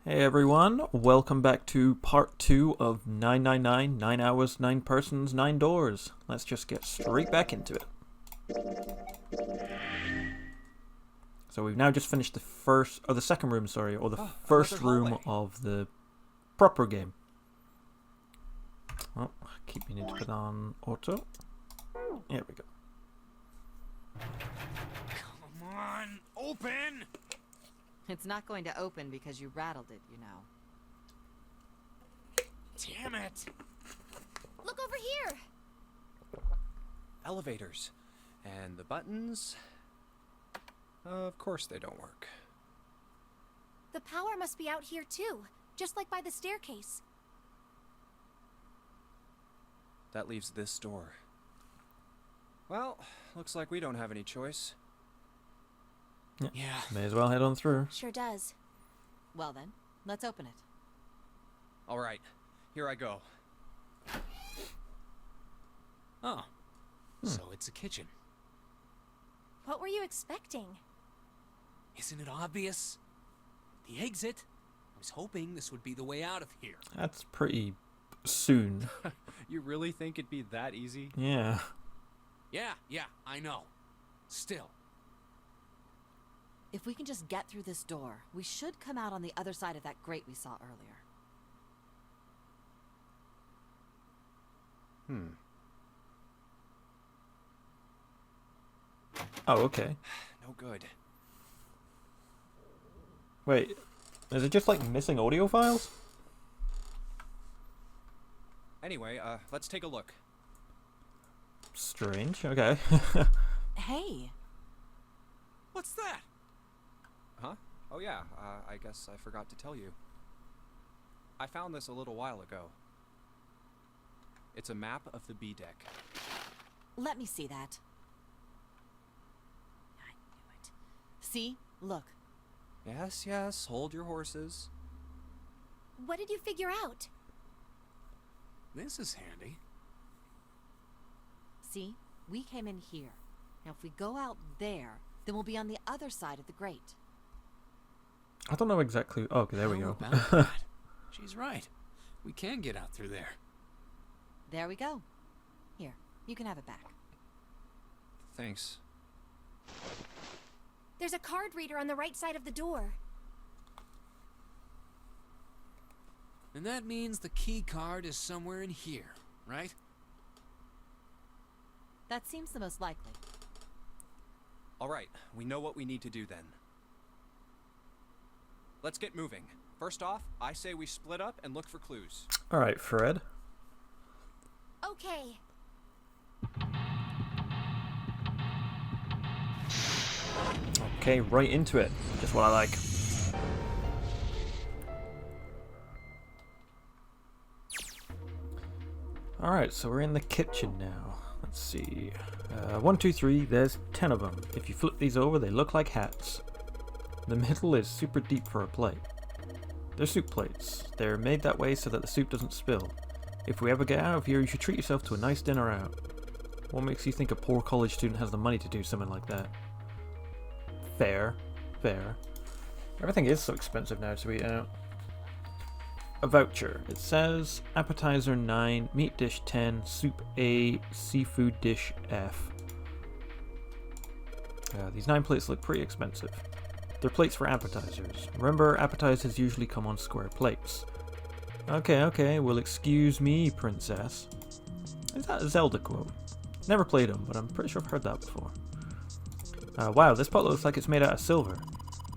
Hey everyone, welcome back to part 2 of 999, 9 hours, 9 persons, 9 doors. Let's just get straight back into it. So we've now just finished the second room, or the first room of the proper game. Oh, I keep meaning to put on auto. Here we go. Come on, open! It's not going to open because you rattled it, you know. Damn it! Look over here! Elevators. And the buttons... Of course they don't work. The power must be out here too, just like by the staircase. That leaves this door. Well, looks like we don't have any choice. Yeah. May as well head on through. Sure does. Well then, let's open it. Alright, here I go. Oh. So it's a kitchen. What were you expecting? Isn't it obvious? The exit. I was hoping this would be the way out of here. That's pretty soon. You really think it'd be that easy? Yeah. Yeah, I know. Still. If we can just get through this door, we should come out on the other side of that grate we saw earlier. Oh, okay. No good. Wait, is it just like missing audio files? Anyway, let's take a look. Strange, okay. Hey! What's that? Huh? Oh yeah, I guess I forgot to tell you. I found this a little while ago. It's a map of the B deck. Let me see that. I knew it. See? Look. Yes, hold your horses. What did you figure out? This is handy. See? We came in here. Now if we go out there, then we'll be on the other side of the grate. I don't know exactly. Oh, okay, there we How go. about that? She's right. We can get out through there. There we go. Here, you can have it back. Thanks. There's a card reader on the right side of the door. And that means the key card is somewhere in here, right? That seems the most likely. Alright, we know what we need to do then. Let's get moving. First off, I say we split up and look for clues. Alright, Fred. Okay. Okay, right into it. Just what I like. Alright, so we're in the kitchen now. Let's see. 1, 2, 3, there's 10 of them. If you flip these over, they look like hats. The middle is super deep for a plate. They're soup plates. They're made that way so that the soup doesn't spill. If we ever get out of here, you should treat yourself to a nice dinner out. What makes you think a poor college student has the money to do something like that? Fair. Everything is so expensive now to eat out. A voucher. It says appetizer 9, meat dish 10, soup A, seafood dish F. These 9 plates look pretty expensive. They're plates for appetizers. Remember, appetizers usually come on square plates. Okay, well excuse me, princess. Is that a Zelda quote? Never played them, but I'm pretty sure I've heard that before. Wow, this pot looks like it's made out of silver.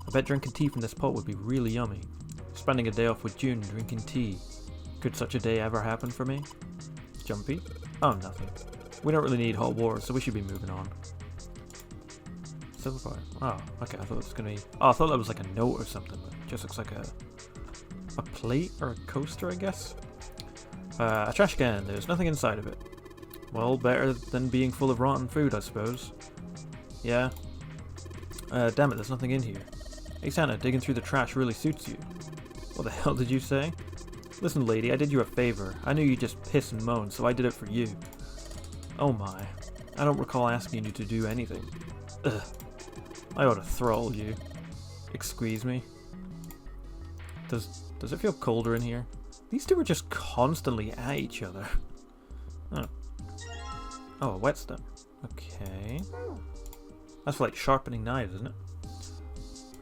I bet drinking tea from this pot would be really yummy. Spending a day off with June drinking tea. Could such a day ever happen for me? Jumpy? Oh, nothing. We don't really need hot water, so we should be moving on. Silver pot. Oh, okay, I thought it was gonna be... Oh, I thought that was like a note or something, but it just looks like a plate or a coaster, I guess? A trash can. There's nothing inside of it. Well, better than being full of rotten food, I suppose. Yeah. Damn it, there's nothing in here. Hey Santa, digging through the trash really suits you. What the hell did you say? Listen, lady, I did you a favor. I knew you'd just piss and moan, so I did it for you. Oh my. I don't recall asking you to do anything. Ugh. I ought to throttle you. Excuse me. Does it feel colder in here? These two are just constantly at each other. Oh, a whetstone. Okay. That's for like sharpening knives, isn't it?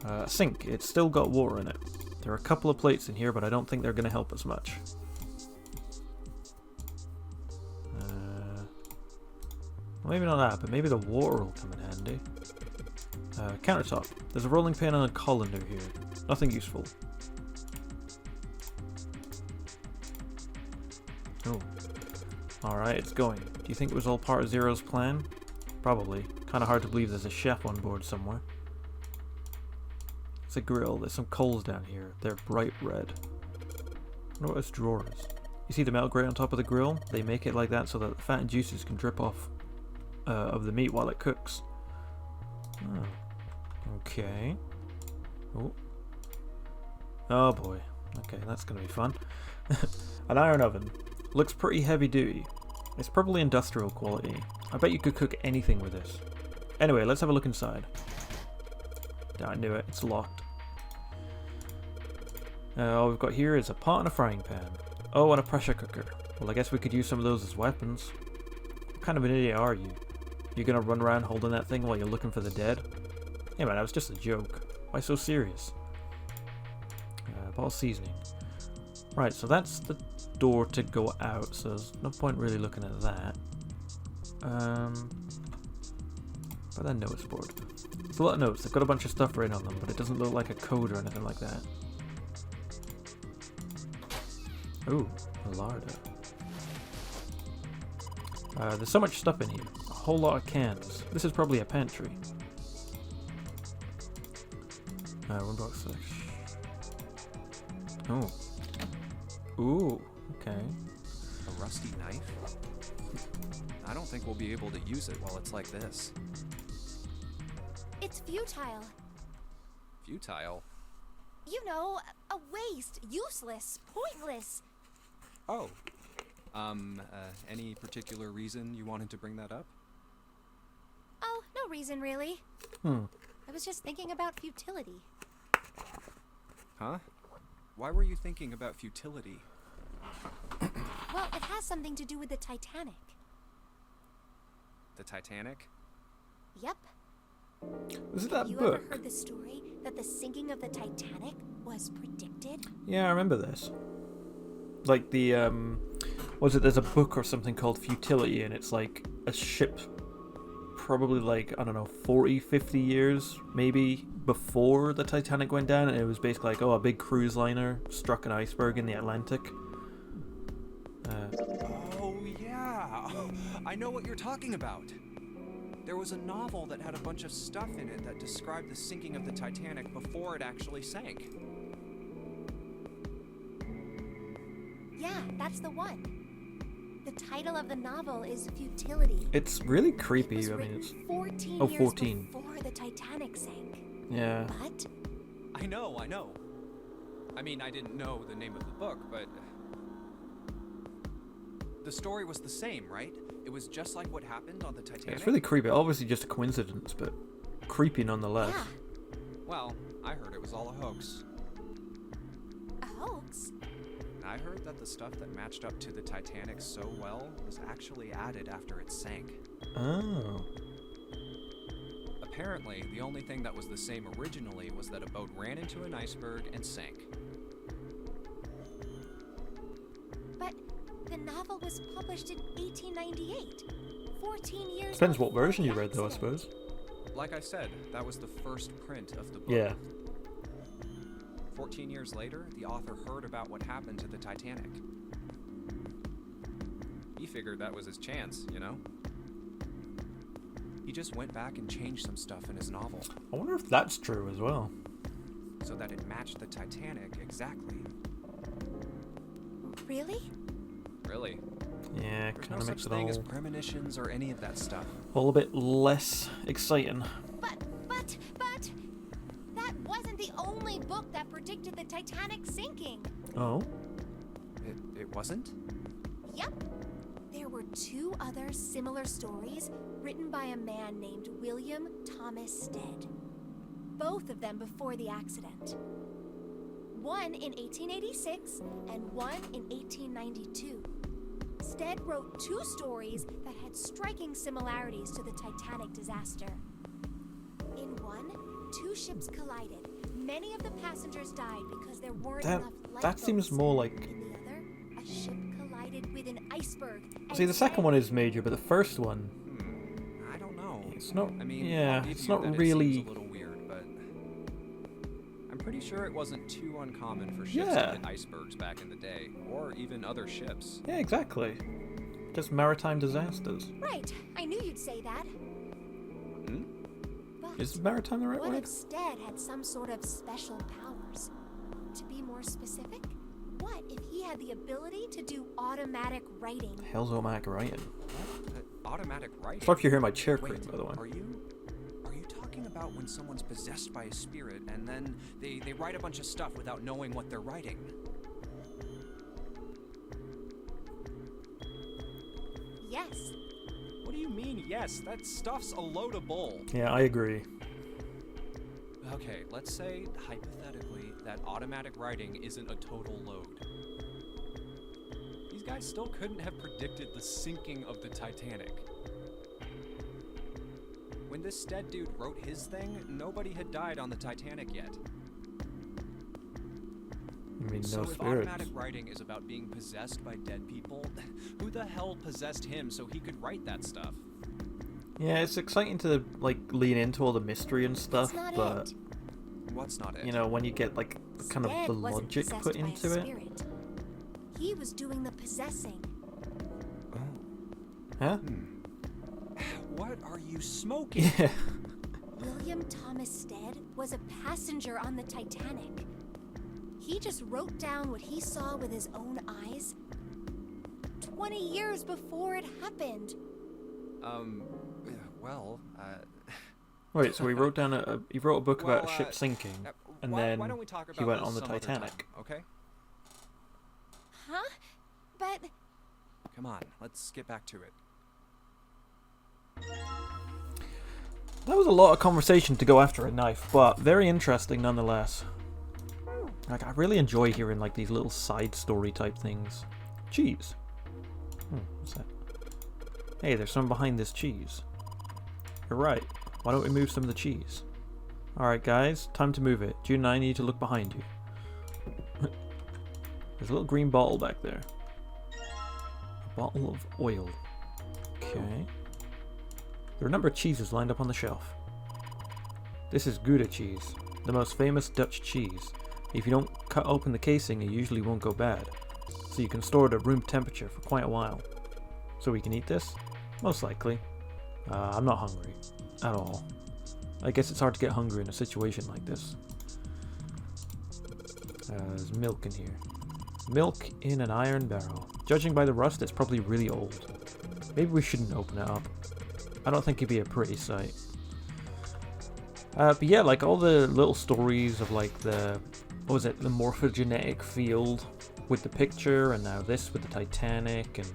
A sink. It's still got water in it. There are a couple of plates in here, but I don't think they're going to help us much. Well, maybe not that, but maybe the water will come in handy. Countertop. There's a rolling pin and a colander here. Nothing useful. Oh. Alright, it's going. Do you think it was all part of Zero's plan? Probably. Kinda hard to believe there's a chef on board somewhere. It's a grill. There's some coals down here. They're bright red. I wonder what this drawer is. You see the metal grate on top of the grill? They make it like that so that the fat and juices can drip off of the meat while it cooks. Oh. Okay. Oh. Oh boy. Okay, that's gonna be fun. An iron oven. Looks pretty heavy duty. It's probably industrial quality. I bet you could cook anything with this. Anyway, let's have a look inside. Yeah, I knew it. It's locked. All we've got here is a pot and a frying pan. Oh, and a pressure cooker. Well, I guess we could use some of those as weapons. What kind of an idiot are you? You're gonna run around holding that thing while you're looking for the dead? Hey man, that was just a joke. Why so serious? Bottle seasoning. Right, so that's the door to go out, so there's no point really looking at that. But that notice board. It's a lot of notes. They've got a bunch of stuff written on them, but it doesn't look like a code or anything like that. Ooh, a larder. There's so much stuff in here. A whole lot of cans. This is probably a pantry. One box. Oh. Ooh, okay. A rusty knife? I don't think we'll be able to use it while it's like this. It's futile. Futile? You know, a waste, useless, pointless. Oh. Any particular reason you wanted to bring that up? Oh, no reason really. I was just thinking about futility. Huh? Why were you thinking about futility? Well, it has something to do with the Titanic. The Titanic? Yep. Was it that You book? ever heard the story that the sinking of the Titanic was predicted? Yeah, I remember this. Like the, was it, there's a book or something called Futility, and it's like a ship probably like, I don't know, 40, 50 years maybe before the Titanic went down, and it was basically like, oh, a big cruise liner struck an iceberg in the Atlantic. Oh, yeah. I know what you're talking about. There was a novel that had a bunch of stuff in it that described the sinking of the Titanic before it actually sank. Yeah, that's the one. The title of the novel is Futility. It's really It creepy. was I mean, written it's 14 oh, years 14. before the Titanic sank. Yeah. But I know. I mean, I didn't know the name of the book, but the story was the same, right? It was just like what happened on the Titanic. It's really creepy. Obviously just a coincidence, but creepy nonetheless. yeah, Well, I heard it was all a hoax. a hoax. I heard that the stuff that matched up to the Titanic so well was actually added after it sank. Oh. Apparently, the only thing that was the same originally was that a boat ran into an iceberg and sank. But the novel was published in 1898. 14 years Depends what before version the you read, though, I accident. suppose. Like I said, that was the first print of the book. Yeah. 14 years later, the author heard about what happened to the Titanic. He figured that was his chance, you know? He just went back and changed some stuff in his novel I wonder if that's true as well. so that it matched the Titanic exactly. Really? Really? Yeah, There's kind no of such makes it thing as all, premonitions or any of that stuff. all a bit less exciting. But that wasn't the only book that predicted the Titanic sinking. Oh? It wasn't? Yep. There were two other similar stories written by a man named William. William. Thomas Stead. Both of them before the accident. one in 1886 and one in 1892. Stead wrote 2 stories that had striking similarities to the Titanic disaster. In one, 2 ships collided. Many of the passengers died because there weren't enough lifeboats. That seems more like... In the other, a ship collided with an iceberg. See, the second one is major, but the first one... I don't know. It's not... I mean, yeah, I'll give it's you not that really... It seems a little weird, but I'm pretty sure it wasn't too uncommon for ships Yeah. to hit icebergs back in the day, or even other ships. Yeah, exactly. Just maritime disasters. Right, I knew you'd say that. Hmm? But Is maritime the right what word? if Stead had some sort of special powers? To be more specific, what if he had the ability to do automatic writing? The hell's automatic writing? Automatic writing? Stop if you hear my chair Wait, creak, by the way. Are you talking about when someone's possessed by a spirit and then they write a bunch of stuff without knowing what they're writing? Yes. What do you mean, yes? That stuff's a load of bull. Yeah, I agree. Okay, let's say, hypothetically, that automatic writing isn't a total load. These guys still couldn't have predicted the sinking of the Titanic. When this Stead dude wrote his thing, nobody had died on the Titanic yet. I mean, So no if spirits. automatic writing is about being possessed by dead people, who the hell possessed him so he could write that stuff? Yeah, it's exciting to, like, lean into all the mystery and stuff, That's not but, it. What's not it? you know, when you get, like, kind of Stead the wasn't logic possessed put by a into it. spirit. He was doing the possessing. Huh? What are you smoking? Yeah. William Thomas Stead was a passenger on the Titanic. He just wrote down what he saw with his own eyes 20 years before it happened. Well, Wait, so he wrote down he wrote a book about a Well, ship sinking, and why then don't we talk about he went this on the some other Titanic. time, okay? Huh? But Come on, let's get back to it. That was a lot of conversation to go after a knife, but very interesting nonetheless. Like, I really enjoy hearing, like, these little side story type things. Cheese. What's that? Hey, there's someone behind this cheese. You're right. Why don't we move some of the cheese? Alright, guys. Time to move it. June and I need to look behind you. There's a little green bottle back there. A bottle of oil. Okay. There are a number of cheeses lined up on the shelf. This is Gouda cheese, the most famous Dutch cheese. If you don't cut open the casing, it usually won't go bad, so you can store it at room temperature for quite a while. So we can eat this? Most likely. I'm not hungry. At all. I guess it's hard to get hungry in a situation like this. There's milk in here. Milk in an iron barrel. Judging by the rust, it's probably really old. Maybe we shouldn't open it up. I don't think it'd be a pretty sight. But yeah, like all the little stories of like the, what was it, the morphogenetic field with the picture, and now this with the Titanic, and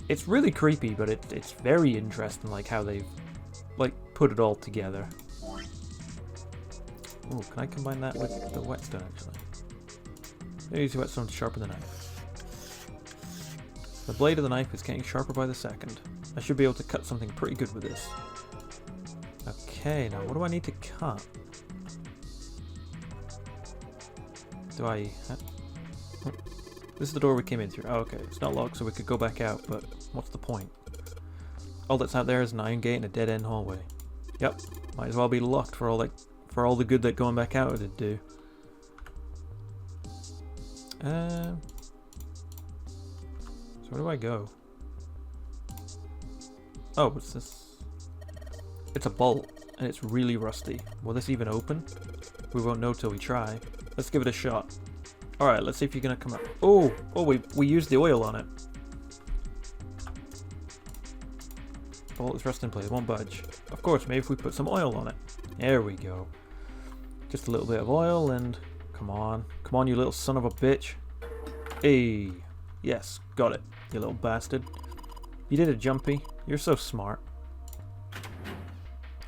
it's really creepy, but it's very interesting, like how they've like put it all together. Oh, can I combine that with the whetstone actually? Maybe use the whetstone to sharpen the knife. The blade of the knife is getting sharper by the second. I should be able to cut something pretty good with this. Okay, now what do I need to cut? Do I... This is the door we came in through. Oh, okay. It's not locked, so we could go back out, but what's the point? All that's out there is an iron gate and a dead-end hallway. Yep, might as well be locked for all the good that going back out would do. So where do I go? Oh, what's this? It's a bolt, and it's really rusty. Will this even open? We won't know till we try. Let's give it a shot. Alright, let's see if you're gonna come out. Oh, we used the oil on it. Bolt is rusted in place, won't budge. Of course, maybe if we put some oil on it. There we go. Just a little bit of oil, and come on. Come on, you little son of a bitch. Hey. Yes, got it, you little bastard. You did a jumpy. You're so smart.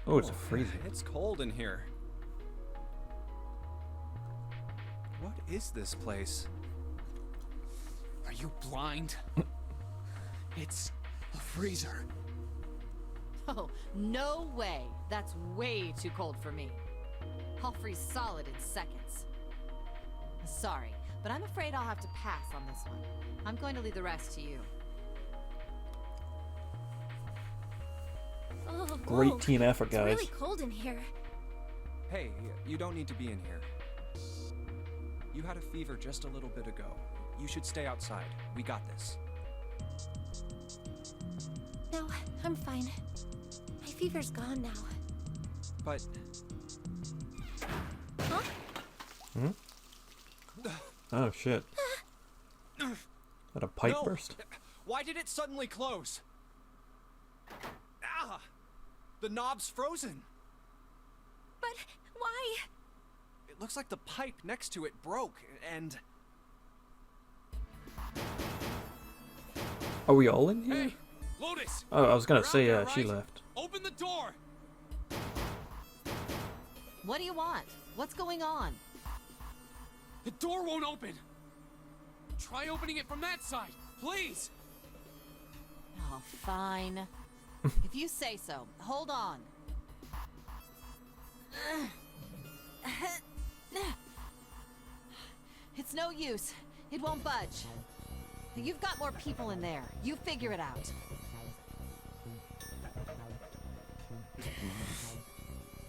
Oh, it's freezing. It's cold in here. is this place? Are you blind? It's a freezer. Oh, no way. That's way too cold for me. I'll freeze solid in seconds. Sorry, but I'm afraid I'll have to pass on this one. I'm going to leave the rest to you. Oh, Great whoa. team effort, It's guys. really cold in here. Hey, you don't need to be in here. You had a fever just a little bit ago. You should stay outside. We got this. No, I'm fine. My fever's gone now. But Huh? Hmm? Oh shit. That a pipe no! burst? Why did it suddenly close? Ah! The knob's frozen. But why? It looks like the pipe next to it broke, and... Are we all in here? Hey, Lotus! Oh, I was gonna You're out say, there, she right? left. Open the door! What do you want? What's going on? The door won't open! Try opening it from that side, please! Oh, fine. If you say so. Hold on. It's no use. It won't budge. You've got more people in there. You figure it out.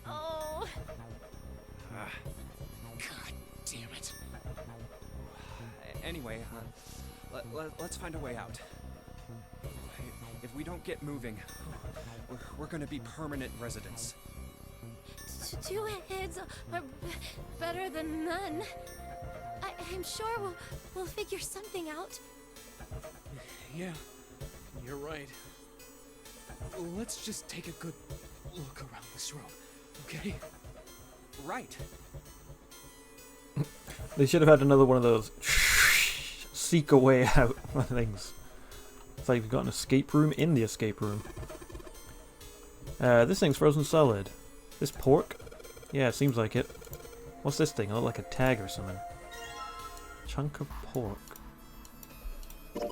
Oh, God damn it. Anyway, let's find a way out. If we don't get moving, we're gonna be permanent residents. two heads are better than none. I'm sure we'll figure something out. Yeah, you're right. Let's just take a good look around this room, okay? Right. They should have had another one of those seek a way out things. It's like we've got an escape room in the escape room. This thing's frozen solid. This pork? Yeah, it seems like it. What's this thing? It looks like a tag or something. Chunk of pork. Is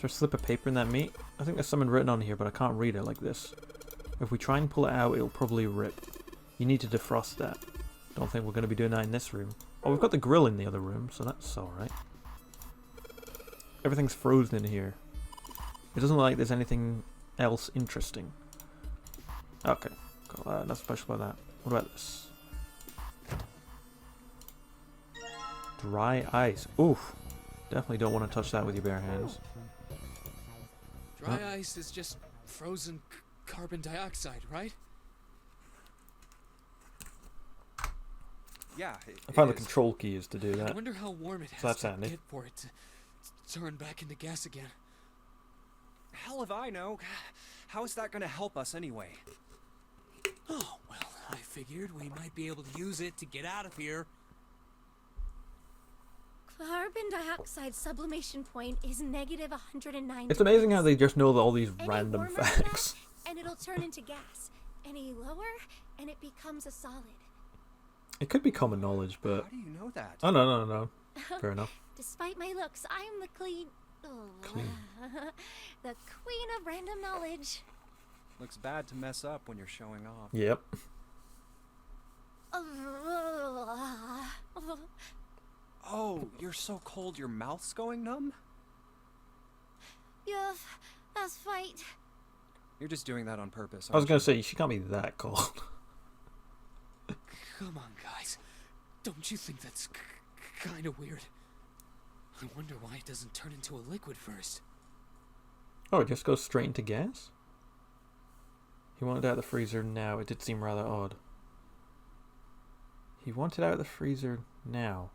there a slip of paper in that meat? I think there's something written on here, but I can't read it like this. If we try and pull it out, it'll probably rip. You need to defrost that. Don't think we're going to be doing that in this room. Oh, we've got the grill in the other room, so that's alright. Everything's frozen in here. It doesn't look like there's anything else interesting. Okay, cool. Nothing special about that. What about this? Dry ice. Oof. Definitely don't want to touch that with your bare hands. Dry ice is just frozen carbon dioxide, right? Yeah, I found it the is. control key is to do I that. wonder how warm it has So that's to handy. get for it to turn back into gas again. Hell if I know. How is that gonna help us anyway? Oh, well, I figured we might be able to use it to get out of here. Carbon dioxide sublimation point is negative 109. It's amazing how they just know all these Any random warmer than that, facts. and it'll turn into gas. Any lower, and it becomes a solid. It could be common knowledge, but... How do you know that? Oh, no. Fair enough. Despite my looks, I'm the clean. Clean. The queen of random knowledge. Looks bad to mess up when you're showing off. Yep. Oh, you're so cold your mouth's going numb? Yes, that's right. You're just doing that on purpose. I was aren't going you? to say, she can't be that cold. Come on, guys. Don't you think that's kind of weird? I wonder why it doesn't turn into a liquid first. Oh, it just goes straight into gas? He wanted it out of the freezer now. It did seem rather odd. He wanted out of the freezer now.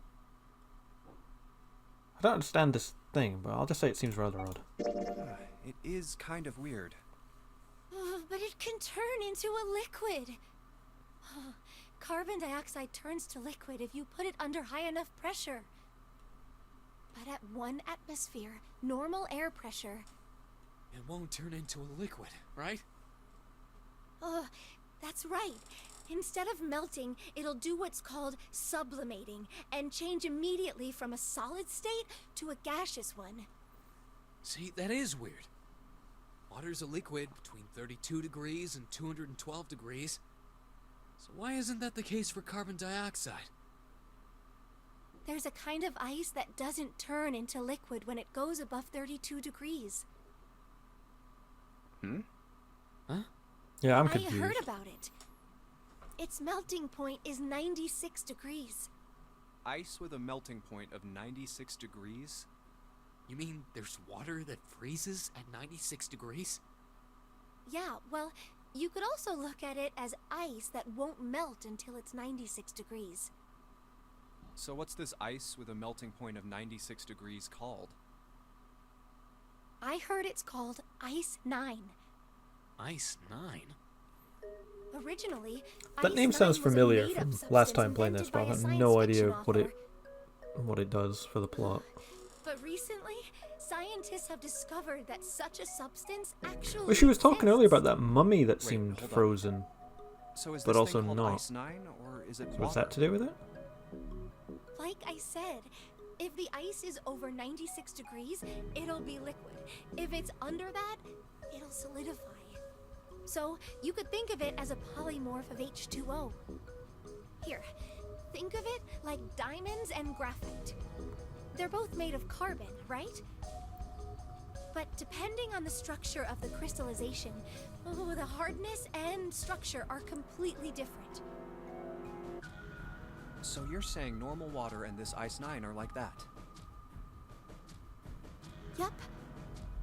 I don't understand this thing, but I'll just say it seems rather odd. It is kind of weird. But it can turn into a liquid. Carbon dioxide turns to liquid if you put it under high enough pressure. But at 1 atmosphere, normal air pressure, It won't turn into a liquid, right? that's right. Instead of melting, it'll do what's called sublimating and change immediately from a solid state to a gaseous one. See, that is weird. Water's a liquid between 32 degrees and 212 degrees. So why isn't that the case for carbon dioxide? There's a kind of ice that doesn't turn into liquid when it goes above 32 degrees. Huh? Yeah, I'm I confused. heard about it. Its melting point is 96 degrees. Ice with a melting point of 96 degrees? You mean there's water that freezes at 96 degrees? Yeah, well, you could also look at it as ice that won't melt until it's 96 degrees. So what's this ice with a melting point of 96 degrees called? I heard it's called Ice 9. Ice 9? Originally, That Ice name 9 sounds was a familiar made-up from substance last time playing this, invented but I by a have no science idea fiction what it does for the plot. But recently, scientists have discovered that such a substance actually Well, she was talking earlier exists. about that mummy that Wait, seemed hold on. frozen. So is But this also thing called not. Ice 9, or is it Was water? that to do with it? Like I said, if the ice is over 96 degrees, it'll be liquid. If it's under that, it'll solidify. So you could think of it as a polymorph of H2O. Here, think of it like diamonds and graphite. They're both made of carbon, right? But depending on the structure of the crystallization, the hardness and structure are completely different. So you're saying normal water and this Ice 9 are like that? Yup.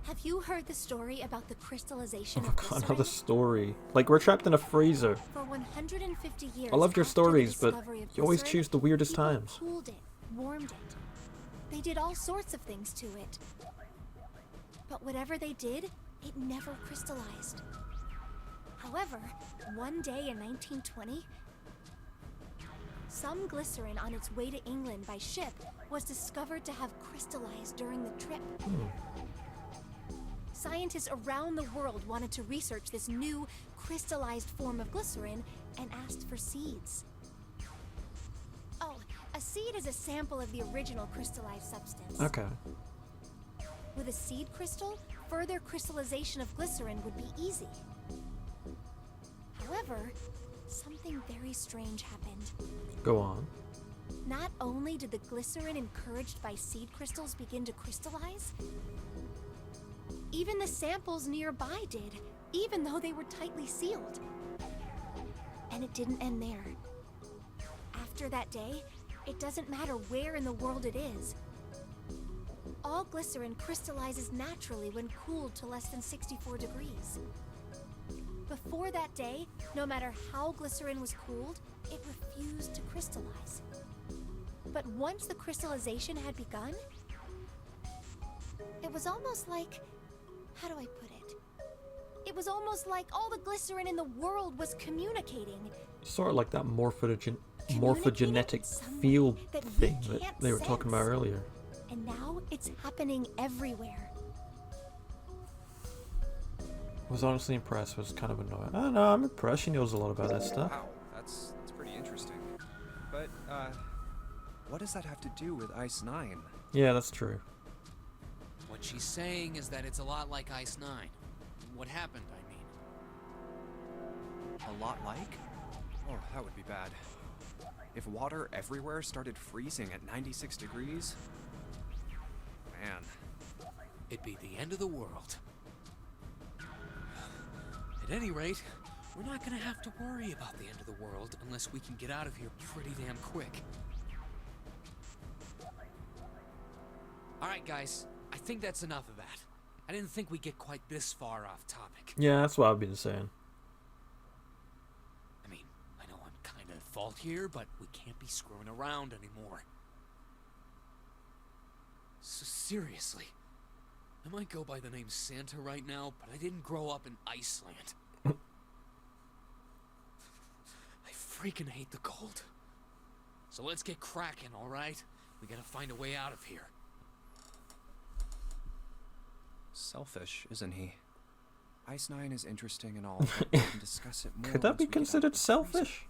Have you heard the story about the crystallization Oh of god, glycerin? another story. Like, we're trapped in a freezer. For 150 years, I loved your after the stories, but discovery of you always glycerin, choose the weirdest people times. cooled it, warmed it. They did all sorts of things to it. But whatever they did, it never crystallized. However, one day in 1920, some glycerin on its way to England by ship was discovered to have crystallized during the trip. Scientists around the world wanted to research this new crystallized form of glycerin and asked for seeds. Oh, a seed is a sample of the original crystallized substance. Okay. With a seed crystal, further crystallization of glycerin would be easy. However, something very strange happened. Go on. Not only did the glycerin encouraged by seed crystals begin to crystallize, even the samples nearby did, even though they were tightly sealed. And it didn't end there. After that day, it doesn't matter where in the world it is. All glycerin crystallizes naturally when cooled to less than 64 degrees. Before that day, no matter how glycerin was cooled, it refused to crystallize. But once the crystallization had begun, it was almost like... how do I put it? It was almost like all the glycerin in the world was communicating. Sort of like that morphogenetic Communicating in some way field that we thing that can't they were talking about sense. earlier. And now it's happening everywhere. I was honestly impressed. Was kind of annoyed. I don't know, I'm impressed. She knows a lot about that stuff. Wow, that's pretty interesting. But, what does that have to do with Ice 9? Yeah, that's true. What she's saying is that it's a lot like Ice 9. What happened, I mean. A lot like? Oh, that would be bad. If water everywhere started freezing at 96 degrees? Man. It'd be the end of the world. At any rate, we're not gonna have to worry about the end of the world unless we can get out of here pretty damn quick. Alright guys, I think that's enough of that. I didn't think we'd get quite this far off topic. Yeah, that's what I've been saying. I mean, I know I'm kinda at fault here, but we can't be screwing around anymore. So seriously, I might go by the name Santa right now, but I didn't grow up in Iceland. I freaking hate the cold. So let's get cracking, alright? We gotta find a way out of here. Selfish, isn't he? Ice 9 is interesting and all, but we can discuss it more Could that once be we get out of considered the freezer. selfish?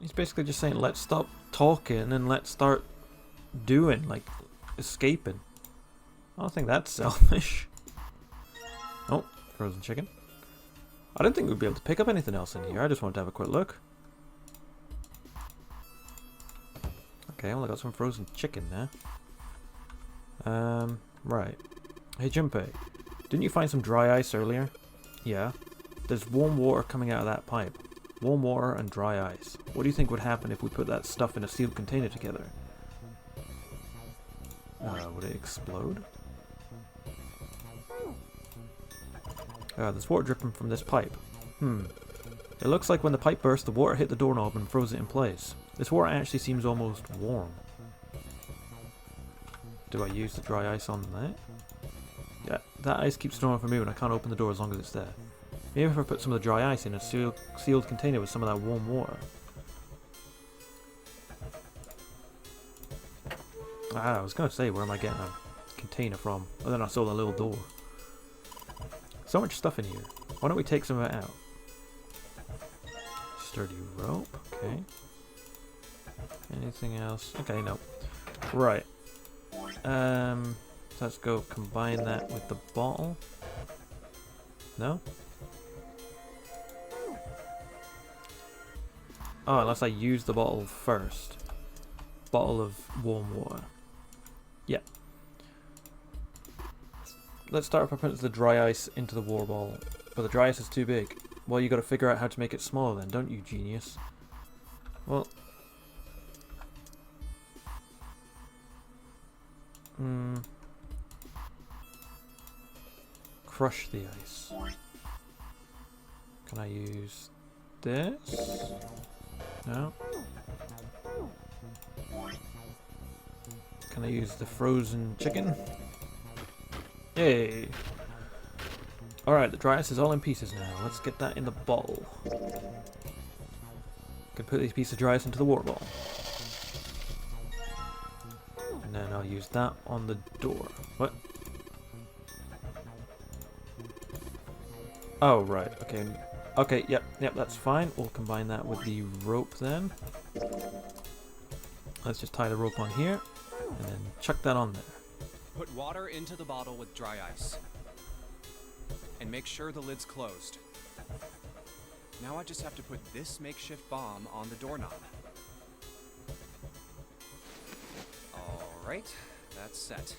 He's basically just saying, let's stop talking and let's start doing, like, escaping. I don't think that's selfish. Oh, frozen chicken. I didn't think we'd be able to pick up anything else in here. I just wanted to have a quick look. Okay, well I got some frozen chicken there. Right. Hey Junpei, didn't you find some dry ice earlier? Yeah. There's warm water coming out of that pipe. Warm water and dry ice. What do you think would happen if we put that stuff in a sealed container together? Would it explode? There's water dripping from this pipe. It looks like when the pipe burst, the water hit the doorknob and froze it in place. This water actually seems almost warm. Do I use the dry ice on that? Yeah, that ice keeps snowing for me when I can't open the door as long as it's there. Maybe if I put some of the dry ice in a sealed container with some of that warm water. I was going to say, where am I getting a container from? But then I saw the little door. So much stuff in here. Why don't we take some of it out? Sturdy rope, okay. Anything else? Okay, no. Right. Let's go combine that with the bottle. No? Oh, unless I use the bottle first. Bottle of warm water. Yeah. Let's start by putting the dry ice into the water bottle. But the dry ice is too big. Well, you gotta figure out how to make it smaller then, don't you, genius? Well... Crush the ice. Can I use this? No. Can I use the frozen chicken? Yay! Alright, the dry ice is all in pieces now. Let's get that in the bottle. Can put these pieces of dry ice into the water bottle. And then I'll use that on the door. What? Oh, right. Okay. Okay, yep, that's fine. We'll combine that with the rope then. Let's just tie the rope on here. And then chuck that on there. Put water into the bottle with dry ice. And make sure the lid's closed. Now I just have to put this makeshift bomb on the doorknob. Alright, that's set.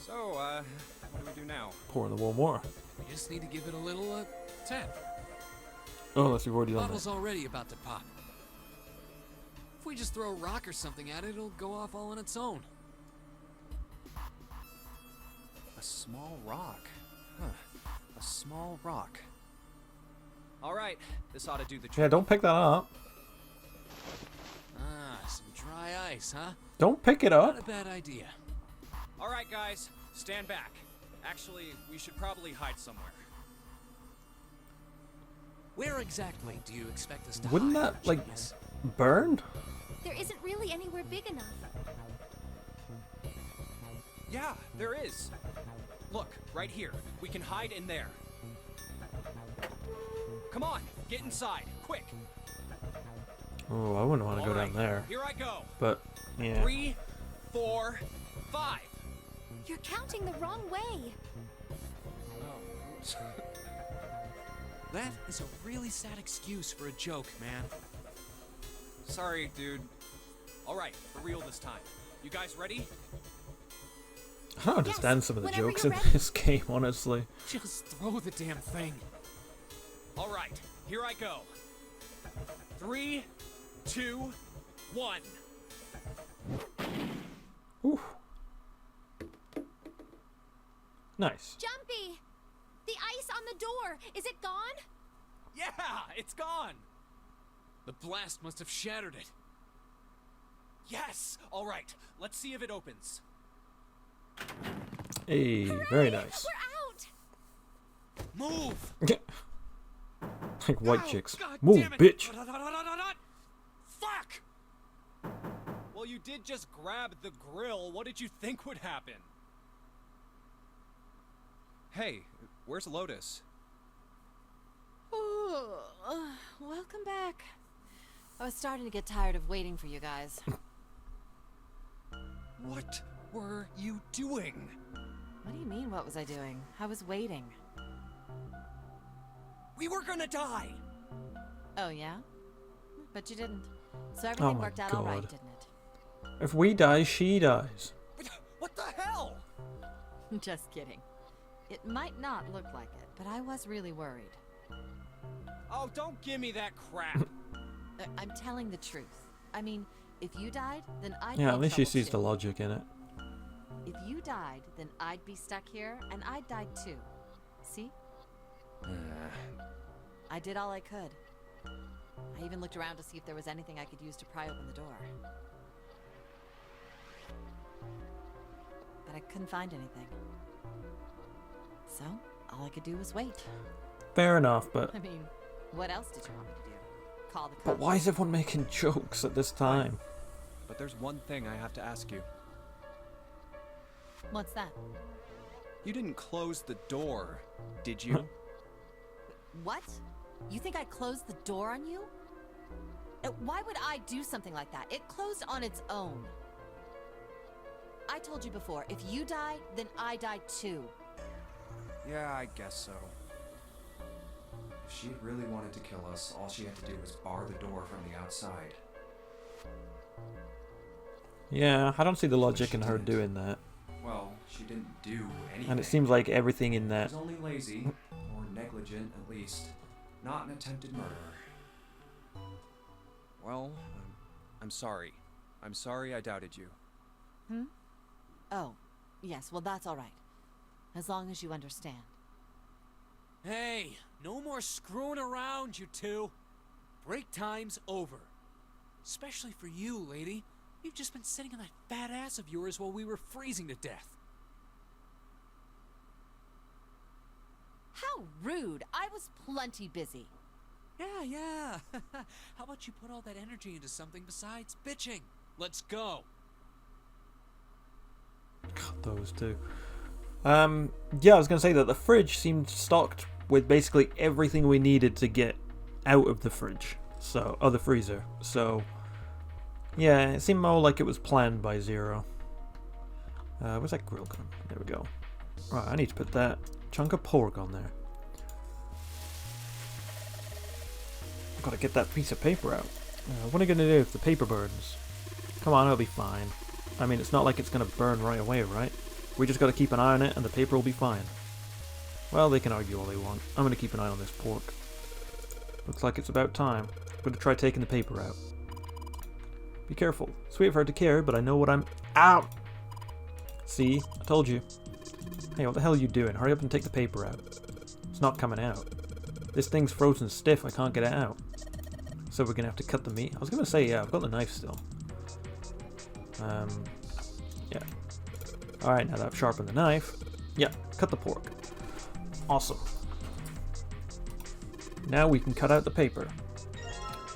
So, what do we do now? Pour in the warm water. We just need to give it a little, tap. Oh, unless we've already done Bottle's that. already about to pop. If we just throw a rock or something at it, it'll go off all on its own. A small rock. Huh. A small rock. Alright, this ought to do the trick. Yeah, don't pick that up. Ah, some dry ice, huh? Don't pick it up. Not a bad idea. Alright guys, stand back. Actually, we should probably hide somewhere. Where exactly do you expect us to Wouldn't hide, that, like, genius? burn? There isn't really anywhere big enough. Yeah, there is. Look, right here. We can hide in there. Come on, get inside, quick. Oh, I wouldn't want to go down there. Here I go. But, yeah. 3, 4, 5. You're counting the wrong way. Oh. That is a really sad excuse for a joke, man. Sorry, dude. Alright, for real this time. You guys ready? I don't understand some of the whenever jokes you're in ready. this game, honestly. Just throw the damn thing. Alright, here I go. 3, 2, 1. Ooh. Nice. Jumpy! The ice on the door, is it gone? Yeah, it's gone. The blast must have shattered it. Yes. Alright, let's see if it opens. Hey, very nice. We're out! Move! Like white Ow, chicks. God Move, damn it. bitch! Fuck! Well, you did just grab the grill. What did you think would happen? Hey, where's Lotus? Ooh, welcome back. I was starting to get tired of waiting for you guys. What were you doing? What do you mean, what was I doing? I was waiting. We were gonna die! Oh, yeah? But you didn't. So everything my worked out all right, God. didn't it? If we die, she dies. What the hell? Just kidding. It might not look like it, but I was really worried. Oh, don't give me that crap. I'm telling the truth. I mean, if you died, then I'd be Yeah, in at least she trouble sees too. the logic in it. If you died, then I'd be stuck here, and I'd die too. See? I did all I could. I even looked around to see if there was anything I could use to pry open the door. But I couldn't find anything. So, all I could do was wait. Fair enough, but I mean, what else did you want me to do? Call the cops? but why is everyone making jokes at this time? But there's one thing I have to ask you. What's that? You didn't close the door, did you? What? You think I closed the door on you? Why would I do something like that? It closed on its own. I told you before, if you die, then I die too. Yeah, I guess so. If she really wanted to kill us, all she had to do was bar the door from the outside. Yeah, I don't see the logic she in her did. doing that. Well, she didn't do anything. And it seems like everything in She that. was only lazy, or negligent at least. Not an attempted murderer. Well, I'm sorry. I'm sorry I doubted you. Oh, yes, well that's all right. As long as you understand. Hey, no more screwing around, you two. Break time's over. Especially for you, lady. You've just been sitting on that fat ass of yours while we were freezing to death. How rude! I was plenty busy. Yeah. How about you put all that energy into something besides bitching? Let's go. God, those two. Yeah, I was gonna say that the fridge seemed stocked with basically everything we needed to get out of the fridge. So, the freezer. So, yeah, it seemed more like it was planned by Zero. Where's that grill gun? There we go. Right, I need to put that chunk of pork on there. I've got to get that piece of paper out. What are you gonna do if the paper burns? Come on, it'll be fine. I mean, it's not like it's gonna burn right away, right? We just gotta keep an eye on it and the paper will be fine. Well, they can argue all they want. I'm gonna keep an eye on this pork. Looks like it's about time. I'm gonna try taking the paper out. Be careful. Sweet of her to care, but I know what I'm... Ow! See? I told you. Hey, what the hell are you doing? Hurry up and take the paper out. It's not coming out. This thing's frozen stiff. I can't get it out. So we're gonna have to cut the meat. I was gonna say, yeah, I've got the knife still. Yeah. Alright, now that I've sharpened the knife, yeah, cut the pork. Awesome. Now we can cut out the paper.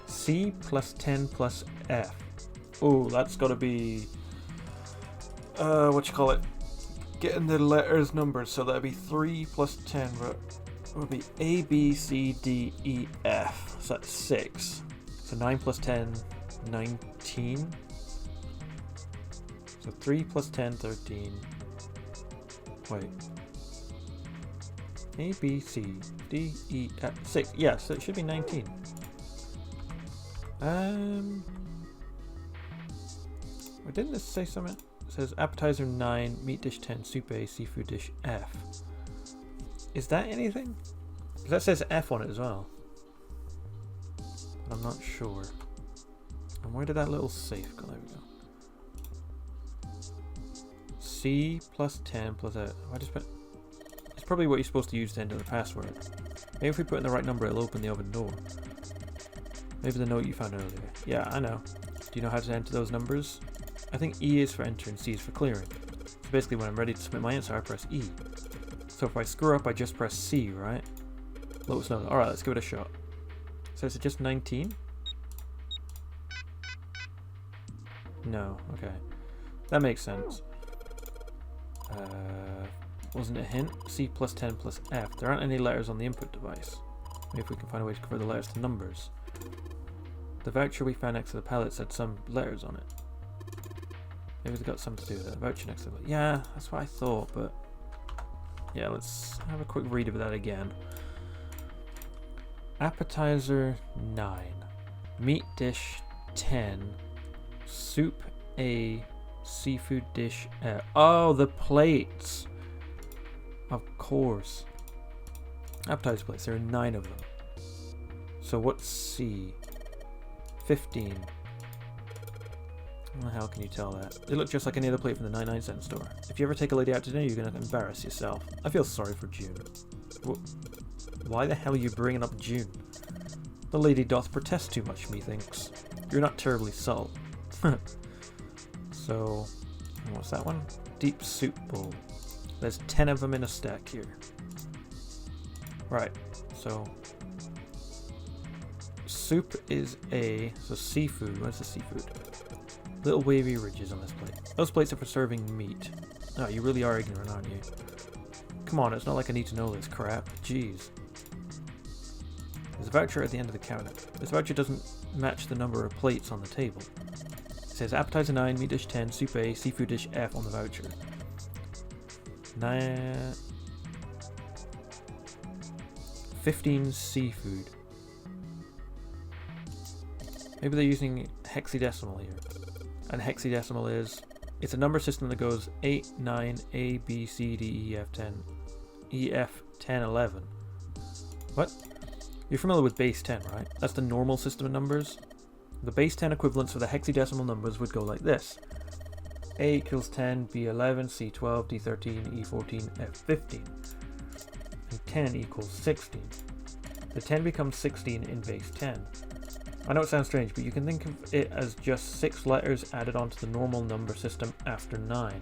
C plus 10 plus F. Oh, that's gotta be... what you call it? Getting the letters numbered, so that'd be 3 plus 10, but it would be A, B, C, D, E, F. So that's 6. So 9 plus 10, 19. So 3 plus 10, 13. Wait. A, B, C, D, E, F. 6. Yes, it should be 19. Wait, didn't this say something? It says appetizer 9, meat dish 10, soup A, seafood dish F. Is that anything? 'Cause that says F on it as well. But I'm not sure. And where did that little safe go? There we go. C plus 10 plus a... I just put... It's probably what you're supposed to use to enter the password. Maybe if we put in the right number, it'll open the oven door. Maybe the note you found earlier. Yeah, I know. Do you know how to enter those numbers? I think E is for enter and C is for clearing. So basically when I'm ready to submit my answer, I press E. So if I screw up, I just press C, right? Lowest note. Alright, let's give it a shot. So is it just 19? No, okay. That makes sense. Wasn't it a hint? C plus 10 plus F. There aren't any letters on the input device. Maybe if we can find a way to convert the letters to numbers. The voucher we found next to the pallet said some letters on it. Maybe it's got something to do with it. Voucher next to it. Yeah, that's what I thought, but... Yeah, let's have a quick read of that again. Appetizer 9. Meat dish 10. Soup A. Seafood dish F. Oh, the plates! Of course. Appetizer plates. There are 9 of them. So what's C? 15. How the hell can you tell that? They look just like any other plate from the 99-cent store. If you ever take a lady out to dinner, you're going to embarrass yourself. I feel sorry for June. Why the hell are you bringing up June? The lady doth protest too much, methinks. You're not terribly subtle. So, what's that one? Deep soup bowl. There's 10 of them in a stack here. Right, so... Soup is A, so seafood. Where's the seafood? Little wavy ridges on this plate. Those plates are for serving meat. Oh, you really are ignorant, aren't you? Come on, it's not like I need to know this crap. Jeez. There's a voucher at the end of the counter. This voucher doesn't match the number of plates on the table. It says appetizer 9, meat dish 10, soup A, seafood dish F on the voucher. 15 seafood. Maybe they're using hexadecimal here. And hexadecimal is, it's a number system that goes 8, 9, A, B, C, D, E, F, 10. E, F, 10, 11. What? You're familiar with base 10, right? That's the normal system of numbers. The base 10 equivalents for the hexadecimal numbers would go like this. A equals 10, B 11, C 12, D 13, E 14, F 15. And 10 equals 16. The 10 becomes 16 in base 10. I know it sounds strange, but you can think of it as just 6 letters added onto the normal number system after 9.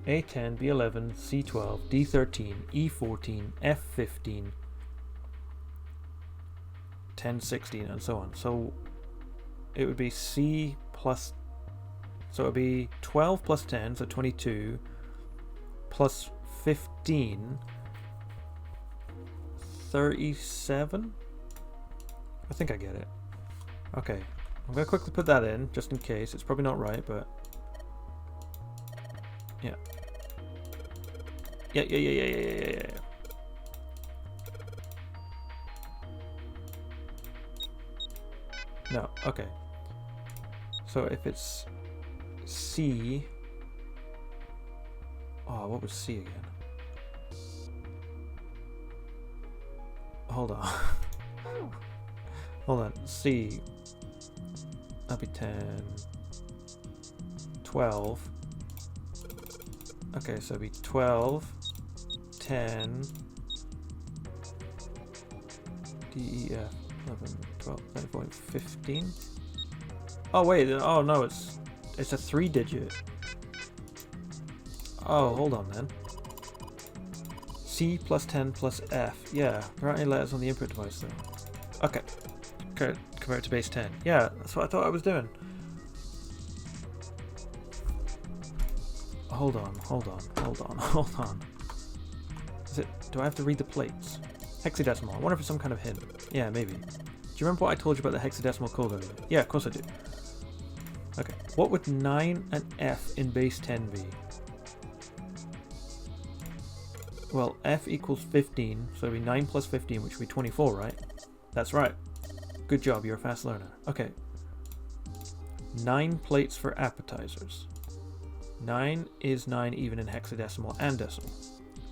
A10, B11, C12, D13, E14, F15, 10, 16, and so on. So it would be C plus... So it would be 12 plus 10, so 22, plus 15, 37? I think I get it. Okay, I'm going to quickly put that in, just in case. It's probably not right, but... Yeah. Yeah. No, okay. So if it's C... Oh, what was C again? Hold on. Hold on. C. That'd be 10. 12. Okay, so it'd be 12. 10. D, E, F. 11, 12, 13, 15. Oh wait, oh no, it's a 3-digit. Oh, hold on then. C plus 10 plus F. Yeah, there aren't any letters on the input device though. Okay. Convert to base 10. Yeah, that's what I thought I was doing. Hold on. Is it, do I have to read the plates? Hexadecimal. I wonder if it's some kind of hint. Yeah, maybe. Do you remember what I told you about the hexadecimal code earlier? Yeah, of course I do. Okay, what would 9 and F in base 10 be? Well, F equals 15, so it'd be 9 plus 15, which would be 24, right? That's right. Good job, you're a fast learner. Okay. 9 plates for appetizers. 9 is 9 even in hexadecimal and decimal.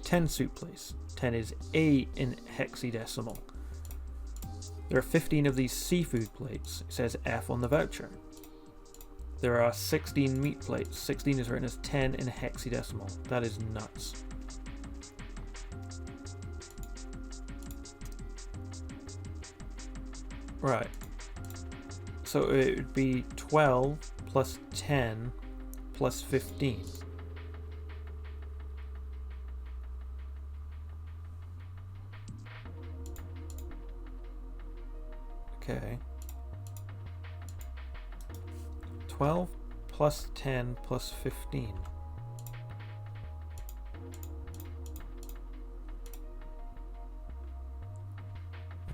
10 soup plates. 10 is A in hexadecimal. There are 15 of these seafood plates. It says F on the voucher. There are 16 meat plates. 16 is written as 10 in hexadecimal. That is nuts. Right. So it would be 12 plus 10 plus 15. Okay. 12 plus 10 plus 15.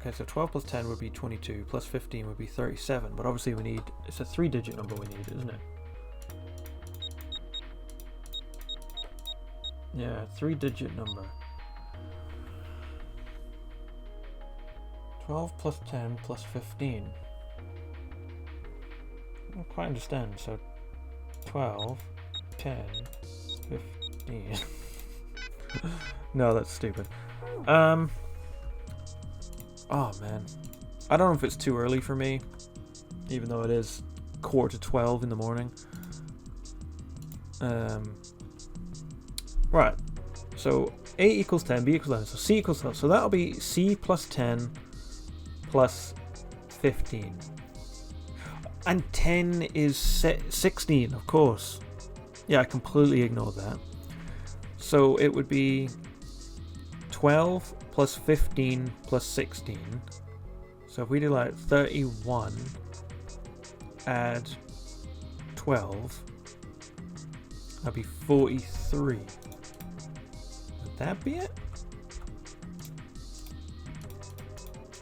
Okay, so 12 plus 10 would be 22, plus 15 would be 37, but obviously we need, it's a 3-digit number we need, isn't it? Yeah, 3-digit number. 12 plus 10 plus 15. I don't quite understand, so 12, 10, 15. No, that's stupid. Oh man, I don't know if it's too early for me, even though it is 11:45 in the morning. Right, so A equals 10, B equals 11, so C equals 12, so that'll be C plus 10 plus 15. And 10 is 16, of course. Yeah, I completely ignored that. So it would be 12 plus 15 plus 16. So if we do like 31, add 12, that'd be 43. Would that be it?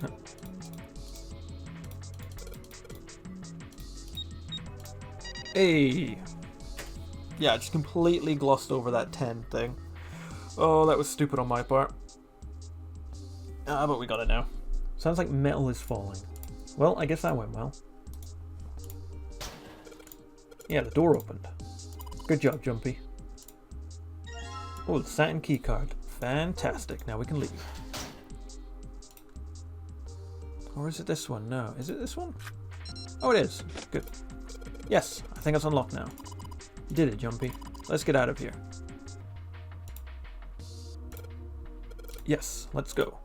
No. Hey! Yeah, I just completely glossed over that 10 thing. Oh, that was stupid on my part. But we got it now. Sounds like metal is falling. Well, I guess that went well. Yeah, the door opened. Good job, Jumpy. Oh, the satin key card. Fantastic. Now we can leave. Or is it this one? No. Is it this one? Oh, it is. Good. Yes, I think it's unlocked now. You did it, Jumpy. Let's get out of here. Yes, let's go.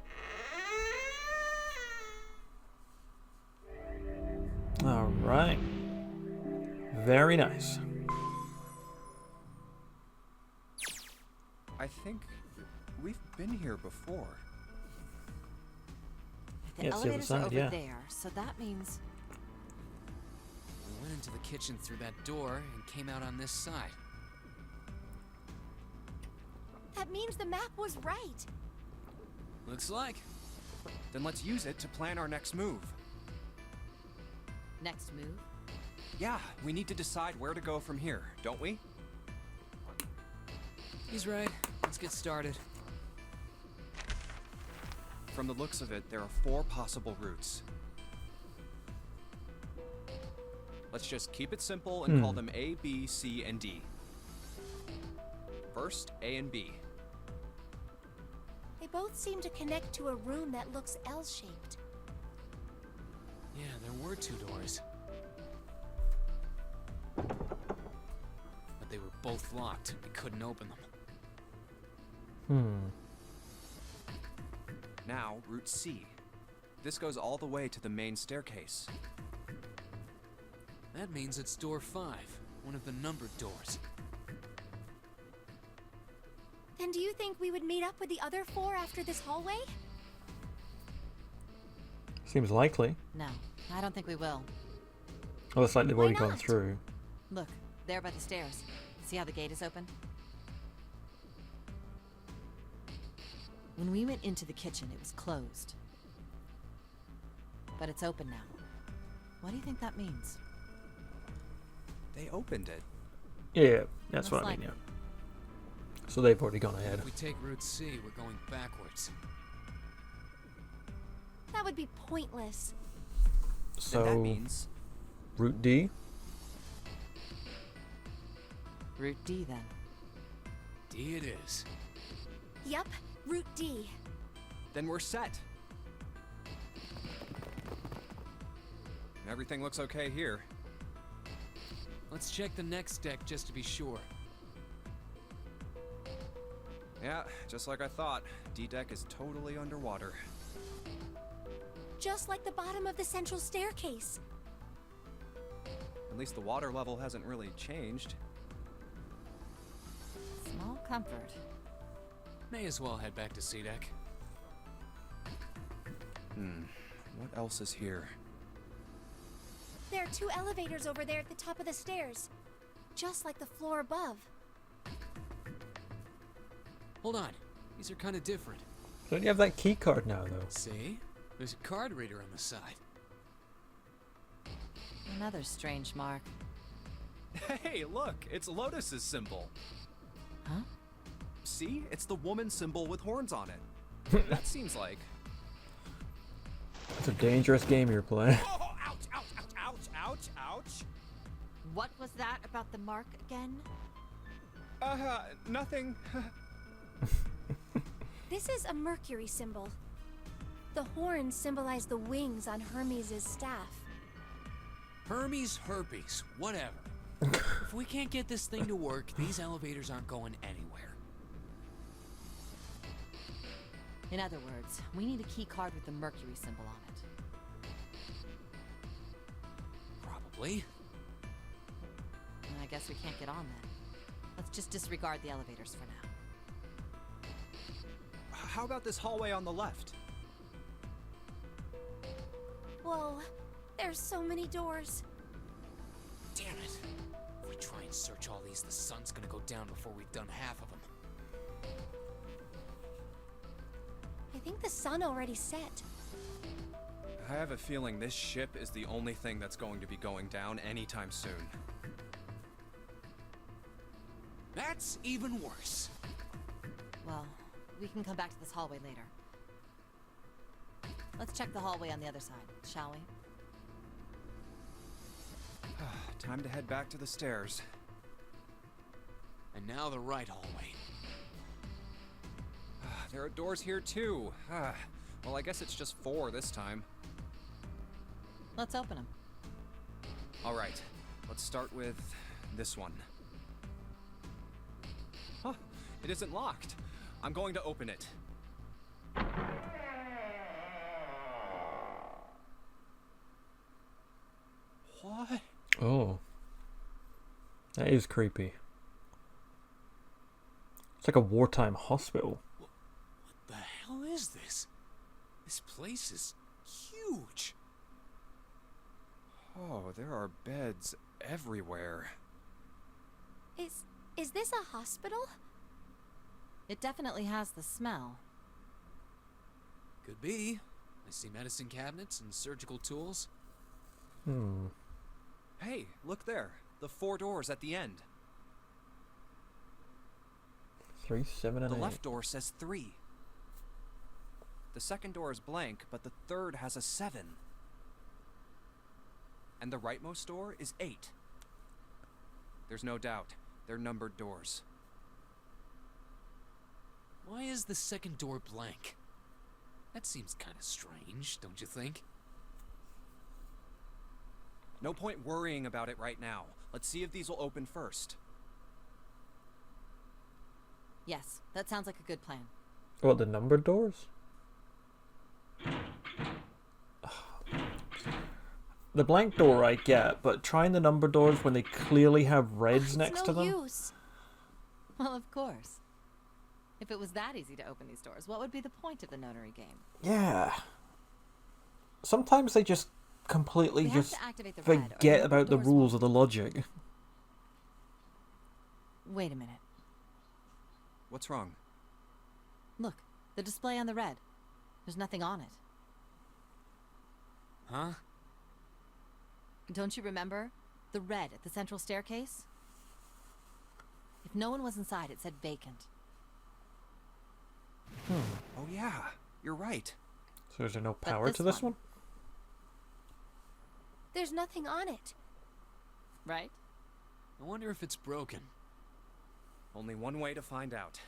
Alright. Very nice. I think we've been here before. The Yeah, it's the other elevators are side, over yeah. there, so that means We went into the kitchen through that door and came out on this side. That means the map was right. Looks like. Then let's use it to plan our next move. next move. Yeah, we need to decide where to go from here, don't we? He's right. Let's get started. From the looks of it, there are 4 possible routes. Let's just keep it simple and call them A, B, C, and D. First, A and B. They both seem to connect to a room that looks L-shaped. Yeah, there were 2 doors. But they were both locked. We couldn't open them. Now, Route C. This goes all the way to the main staircase. That means it's door 5, one of the numbered doors. Then do you think we would meet up with the other 4 after this hallway? Seems likely. No, I don't think we will. Oh, it's like they've Why already gone not? through. Look, there by the stairs. See how the gate is open? When we went into the kitchen, it was closed. But it's open now. What do you think that means? They opened it. Yeah, that's Most what I mean, likely. yeah. So they've already gone ahead. If we take Route C, we're going backwards. That would be pointless. Then that So, means Route D? Route D, then. D it is. Yup, Route D. then we're set. Everything looks okay here. Let's check the next deck just to be sure. Yeah, just like I thought. D-deck is totally underwater. Just like the bottom of the central staircase. At least the water level hasn't really changed. Small comfort. May as well head back to C deck. What else is here? There are 2 elevators over there at the top of the stairs. Just like the floor above. Hold on. These are kind of different. Don't you have that key card now, though? See? There's a card reader on the side. Another strange mark. Hey, look, it's Lotus's symbol. Huh? See? It's the woman symbol with horns on it. That seems like... It's a dangerous game you're playing. Oh, ouch, ouch, ouch, ouch, ouch, ouch. What was that about the mark again? Nothing. This is a Mercury symbol. The horns symbolize the wings on Hermes' staff. Hermes, herpes, whatever. If we can't get this thing to work, these elevators aren't going anywhere. In other words, we need a key card with the Mercury symbol on it. Probably. I guess we can't get on then. Let's just disregard the elevators for now. How about this hallway on the left? Whoa, there's so many doors. Damn it. If we try and search all these, the sun's gonna go down before we've done half of them. I think the sun already set. I have a feeling this ship is the only thing that's going to be going down anytime soon. That's even worse. Well, we can come back to this hallway later. Let's check the hallway on the other side, shall we? Time to head back to the stairs. And now the right hallway. There are doors here too. Well, I guess it's just 4 this time. Let's open them. All right, let's start with this one. Huh, it isn't locked. I'm going to open it. What? Oh. That is creepy. It's like a wartime hospital. What the hell is this? This place is huge. Oh, there are beds everywhere. Is this a hospital? It definitely has the smell. Could be. I see medicine cabinets and surgical tools. Hmm. Hey, look there. The 4 doors at the end. 3, 7, and The 8. left door says 3. The second door is blank, but the third has a 7. And the rightmost door is 8. There's no doubt. They're numbered doors. Why is the second door blank? That seems kind of strange, don't you think? No point worrying about it right now. Let's see if these will open first. Yes, that sounds like a good plan. What, the numbered doors? The blank door I get, but trying the number doors when they clearly have reds It's next no to them? use. Well, of course. If it was that easy to open these doors, what would be the point of the Nonary game? Yeah. Sometimes they just completely We have just to activate the red, or the forget numbered about the doors rules won't- of the logic. Wait a minute. What's wrong? Look, the display on the red. There's nothing on it. Huh? Don't you remember? The red at the central staircase? If no one was inside, it said vacant. Oh yeah, you're right. So is there no But power this to this one? There's nothing on it. Right? I wonder if it's broken. Only one way to find out.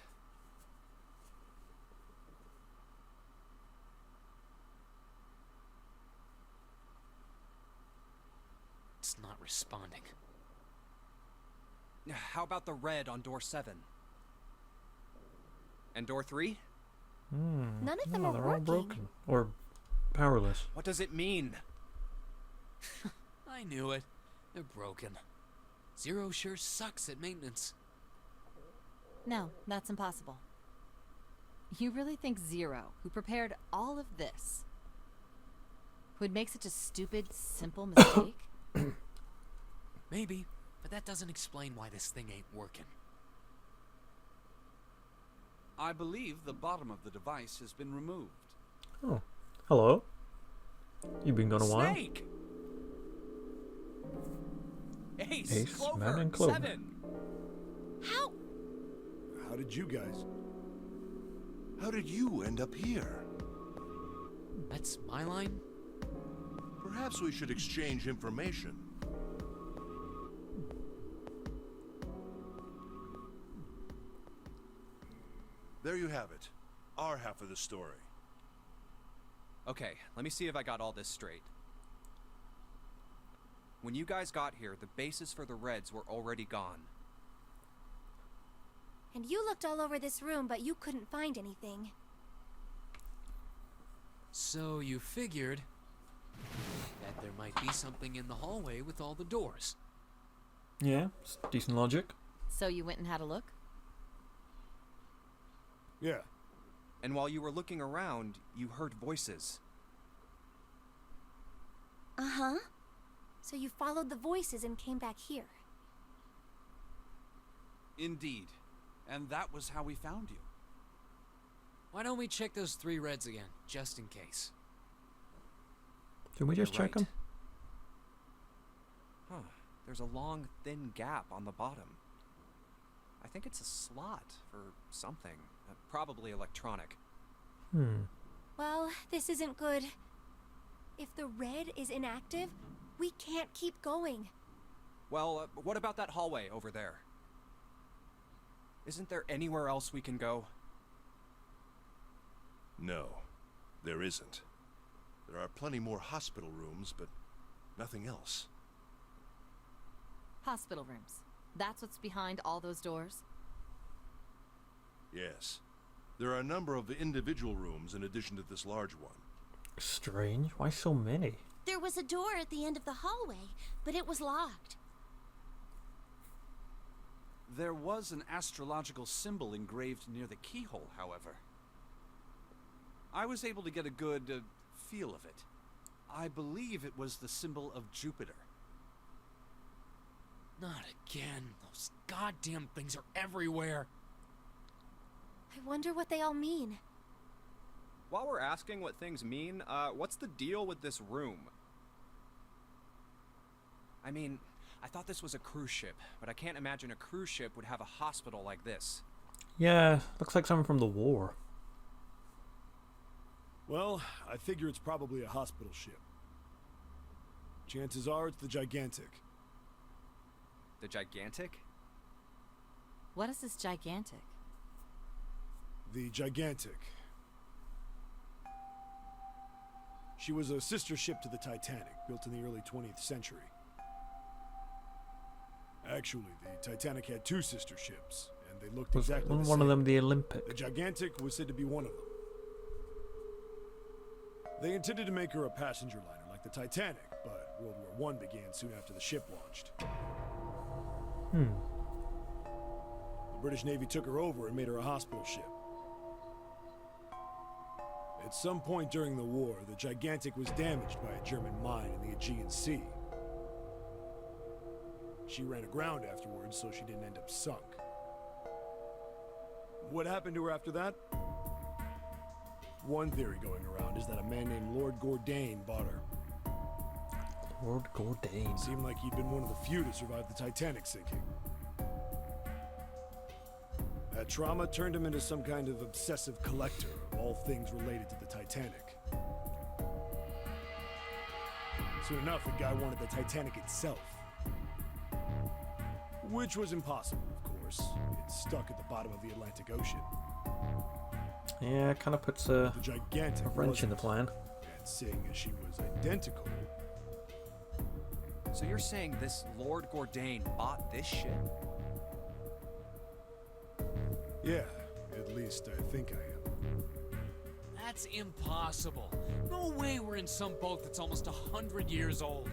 It's not responding. How about the red on door 7? And door 3? None of them No, are they're all working. broken. Or powerless. What does it mean? I knew it. They're broken. Zero sure sucks at maintenance. No, that's impossible. You really think Zero, who prepared all of this, would make such a stupid, simple mistake? Maybe, but that doesn't explain why this thing ain't working. I believe the bottom of the device has been removed. Oh. Hello. You've been gone a while. Snake! Ace, Ace, Clover, man, and Clover. 7. How? How did you guys? How did you end up here? That's my line? Perhaps we should exchange information. There you have it. Our half of the story. Okay, let me see if I got all this straight. When you guys got here, the bases for the Reds were already gone. And you looked all over this room, but you couldn't find anything. So you figured that there might be something in the hallway with all the doors. Yeah, it's decent logic. So you went and had a look? Yeah. And while you were looking around, you heard voices. Uh-huh. So you followed the voices and came back here. Indeed. And that was how we found you. Why don't we check those 3 Reds again, just in case? Did we just You're check right. them? Huh. There's a long, thin gap on the bottom. I think it's a slot for something. Probably electronic. Well, this isn't good. If the red is inactive, we can't keep going. Well, what about that hallway over there? Isn't there anywhere else we can go? No, there isn't. There are plenty more hospital rooms, but nothing else. Hospital rooms. That's what's behind all those doors? Yes. There are a number of individual rooms in addition to this large one. Strange. Why so many? There was a door at the end of the hallway, but it was locked. There was an astrological symbol engraved near the keyhole, however. I was able to get a good feel of it. I believe it was the symbol of Jupiter. Not again. Those goddamn things are everywhere. I wonder what they all mean. While we're asking what things mean, what's the deal with this room? I mean, I thought this was a cruise ship, but I can't imagine a cruise ship would have a hospital like this. Yeah, looks like something from the war. Well, I figure it's probably a hospital ship. Chances are it's the Gigantic. The Gigantic? What is this gigantic? The Gigantic. She was a sister ship to the Titanic, built in the early 20th century. Actually, the Titanic had 2 sister ships, and they looked Was exactly the one same. of them the Olympic? The Gigantic was said to be one of them. They intended to make her a passenger liner like the Titanic, but World War I began soon after the ship launched. The British Navy took her over and made her a hospital ship. At some point during the war, the Gigantic was damaged by a German mine in the Aegean Sea. She ran aground afterwards, so she didn't end up sunk. What happened to her after that? One theory going around is that a man named Lord Gourdain bought her. Lord Gourdain. Seemed like he'd been one of the few to survive the Titanic sinking. That trauma turned him into some kind of obsessive collector of all things related to the Titanic. Soon enough, the guy wanted the Titanic itself. Which was impossible, of course. It's stuck at the bottom of the Atlantic Ocean. Yeah, kind of puts a The Gigantic wrench in the wasn't. plan. And seeing as she was identical, So you're saying this Lord Gourdain bought this ship? yeah, at least I think I am. That's impossible. No way we're in some boat that's almost 100 years old.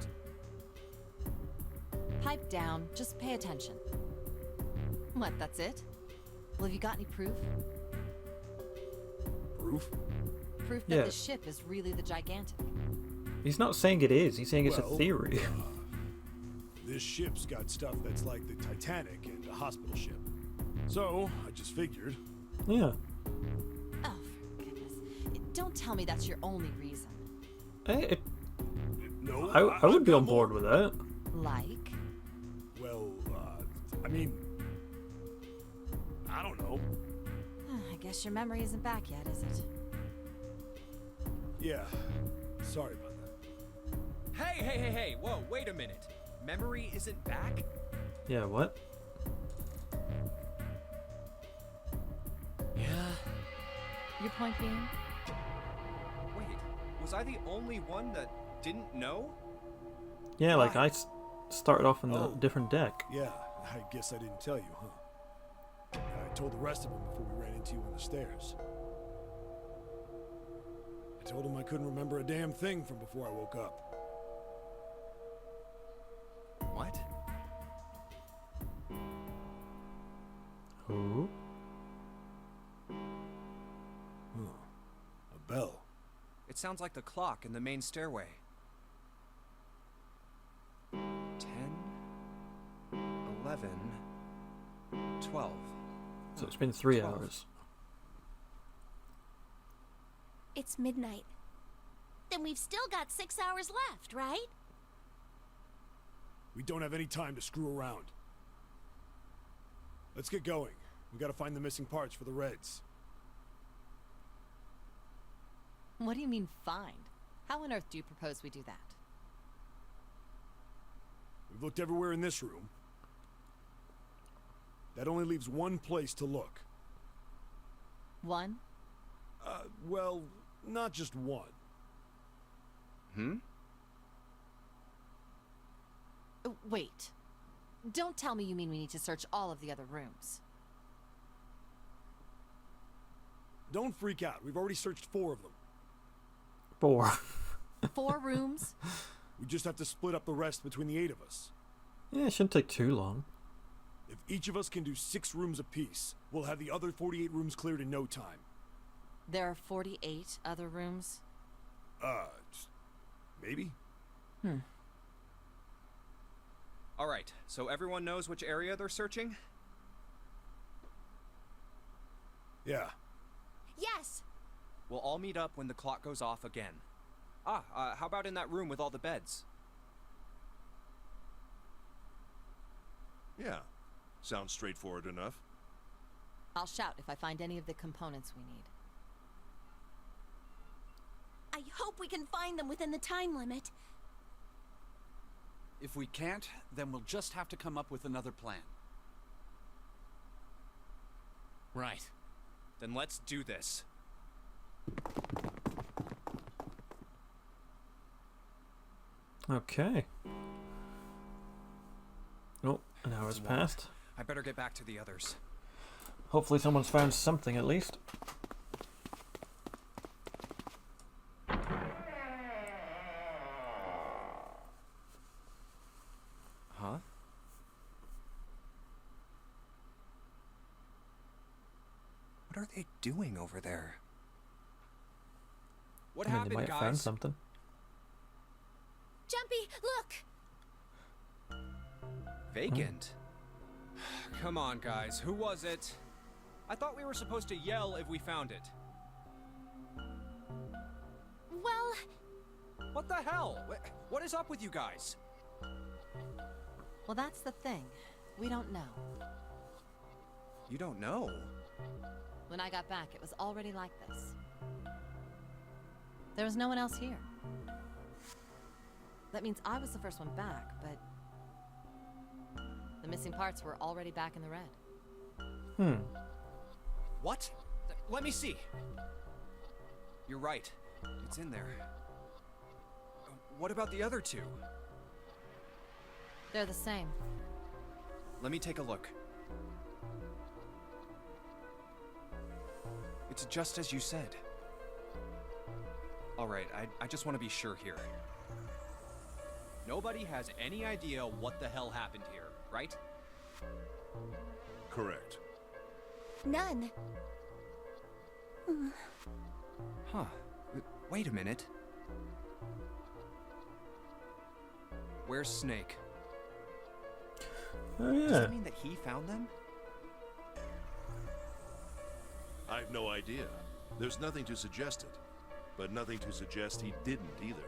Pipe down, just pay attention. What, that's it? Well, have you got any proof? Proof? Proof that Yeah. the ship is really the gigantic. He's not saying it is, he's saying it's a Well, theory. This ship's got stuff that's like the Titanic and a hospital ship. So, I just figured. Yeah. Oh, for goodness. Don't tell me that's your only reason. It I would be on board with that. Like? Well, I mean, I don't know. I guess your memory isn't back yet, is it? Yeah, sorry about that. Hey, whoa, wait a minute. Memory isn't back? Yeah, what? Yeah. Your point being? Wait, was I the only one that didn't know? Yeah, like I started off on the Oh. different deck. Yeah, I guess I didn't tell you, huh? I told the rest of them before we ran into you on the stairs. I told them I couldn't remember a damn thing from before I woke up. What? Who? Huh. A bell. It sounds like the clock in the main stairway. 10, 11, 12. So it's been 3 12. hours. It's midnight. Then we've still got 6 hours left, right? We don't have any time to screw around. Let's get going. We gotta find the missing parts for the Reds. What do you mean, find? How on earth do you propose we do that? We've looked everywhere in this room. That only leaves one place to look. One? Well, not just one. Wait. Don't tell me you mean we need to search all of the other rooms. Don't freak out. We've already searched 4 of them. 4. 4 rooms? We just have to split up the rest between the 8 of us. Yeah, it shouldn't take too long. If each of us can do 6 rooms apiece, we'll have the other 48 rooms cleared in no time. There are 48 other rooms? Maybe? All right, so everyone knows which area they're searching? Yeah. Yes! We'll all meet up when the clock goes off again. How about in that room with all the beds? Yeah. Sounds straightforward enough. I'll shout if I find any of the components we need. I hope we can find them within the time limit. If we can't, then we'll just have to come up with another plan. Right. Then let's do this. Okay. Oh, an hour's It's long. passed. I better get back to the others. Hopefully someone's found something at least. Huh? What are they doing over there? What I mean, they happened, might have found guys? something. Jumpy, look! Vacant? Come on, guys. Who was it? I thought we were supposed to yell if we found it. Well, What the hell? What is up with you guys? Well, that's the thing. We don't know. You don't know. When I got back, it was already like this. There was no one else here. That means I was the first one back, but the missing parts were already back in the red. What? Let me see. You're right. It's in there. What about the other 2? They're the same. Let me take a look. It's just as you said. Alright, I just want to be sure here. Nobody has any idea what the hell happened here, right? Correct. none. Huh. Wait a minute. Where's Snake? Oh Does yeah. that mean that he found them? I've no idea. There's nothing to suggest it. But nothing to suggest he didn't either.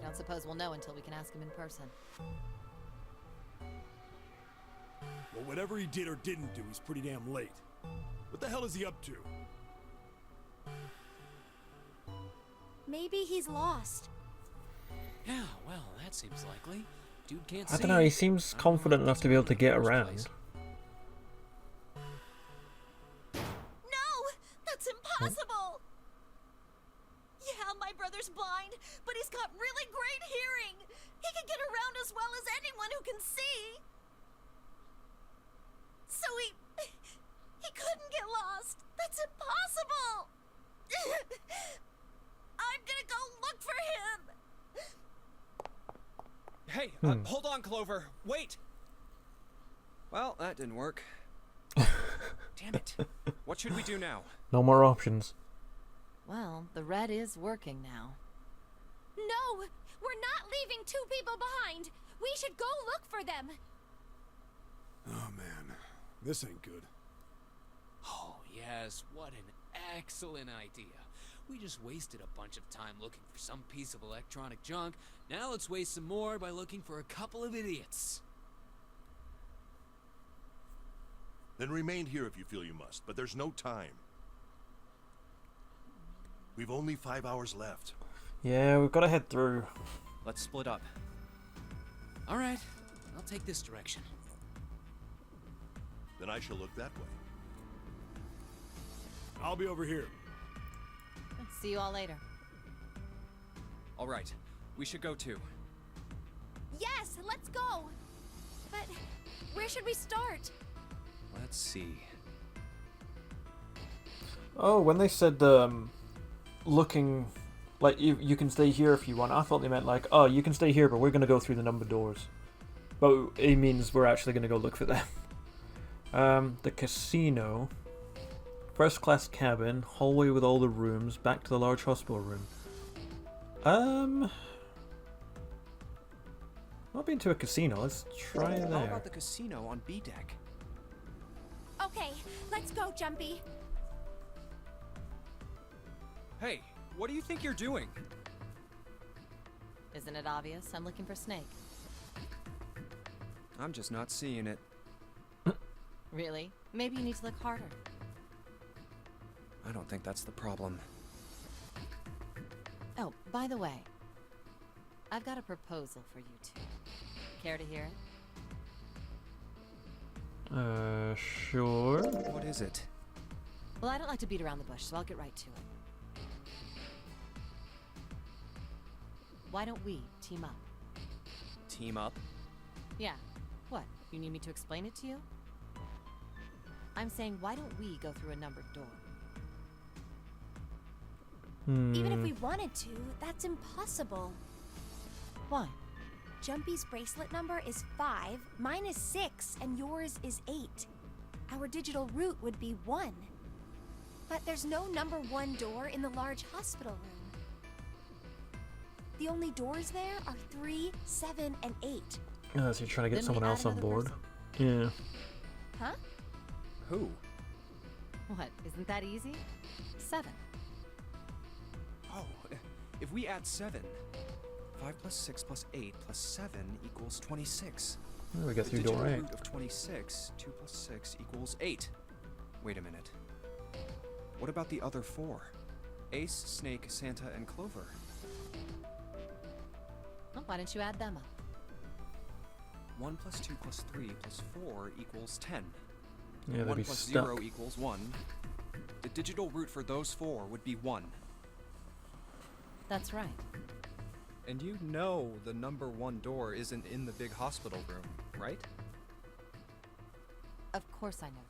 Don't suppose we'll know until we can ask him in person. Well, whatever he did or didn't do, he's pretty damn late. What the hell is he up to? Maybe he's lost. Yeah, well, that seems likely. Dude can't I see. don't know, he seems confident enough to be able to get around. No! That's impossible! Yeah, my brother's blind, but he's got really great hearing. He can get around as well as anyone who can see. So he couldn't get lost. That's impossible. I'm gonna go look for him. Hey, hold on, Clover. Wait! Well, that didn't work. Damn it. What should we do now? No more options. Well, the red is working now. No! We're not leaving two people behind! We should go look for them! Oh man, this ain't good. Oh, yes, what an excellent idea. We just wasted a bunch of time looking for some piece of electronic junk. Now let's waste some more by looking for a couple of idiots. Then remain here if you feel you must, but there's no time. We've only 5 hours left. Yeah, we've got to head through. Let's split up. All right, I'll take this direction. Then I shall look that way. I'll be over here. See you all later. All right, we should go too. Yes, let's go! But where should we start? Let's see. Oh, when they said looking, like you can stay here if you want, I thought they meant like, oh, you can stay here, but we're going to go through the numbered doors. But it means we're actually going to go look for them. The casino. First class cabin, hallway with all the rooms, back to the large hospital room. Not been to a casino, let's try How there. about the casino on B deck? Okay, let's go, Jumpy. Hey, what do you think you're doing? Isn't it obvious? I'm looking for Snake. I'm just not seeing it. Really? Maybe you need to look harder. I don't think that's the problem. Oh, by the way, I've got a proposal for you two. Care to hear it? Sure. What is it? Well, I don't like to beat around the bush, so I'll get right to it. Why don't we team up? Team up? Yeah. What? You need me to explain it to you? I'm saying, why don't we go through a numbered door? Even if we wanted to, that's impossible. Why? Jumpy's bracelet number is 5, mine is 6, and yours is 8. Our digital route would be 1. But there's no number 1 door in the large hospital room. The only doors there are 3, 7, and 8. Oh, so you're trying to get Then we someone add else on another board? person. Yeah. Huh? Who? What? Isn't that easy? 7. Oh, if we add 7, 5 plus 6 plus 8 plus 7 equals 26. Oh, we got The through digital door 8. root of 26, 2 plus 6 equals 8. Wait a minute. What about the other 4? Ace, Snake, Santa, and Clover. Well, why don't you add them up? 1 plus 2 plus 3 plus 4 equals 10. Yeah, they'd 1 be plus stuck. 0 equals 1. The digital root for those 4 would be 1. That's right. And you know the number 1 door isn't in the big hospital room, right? Of course I know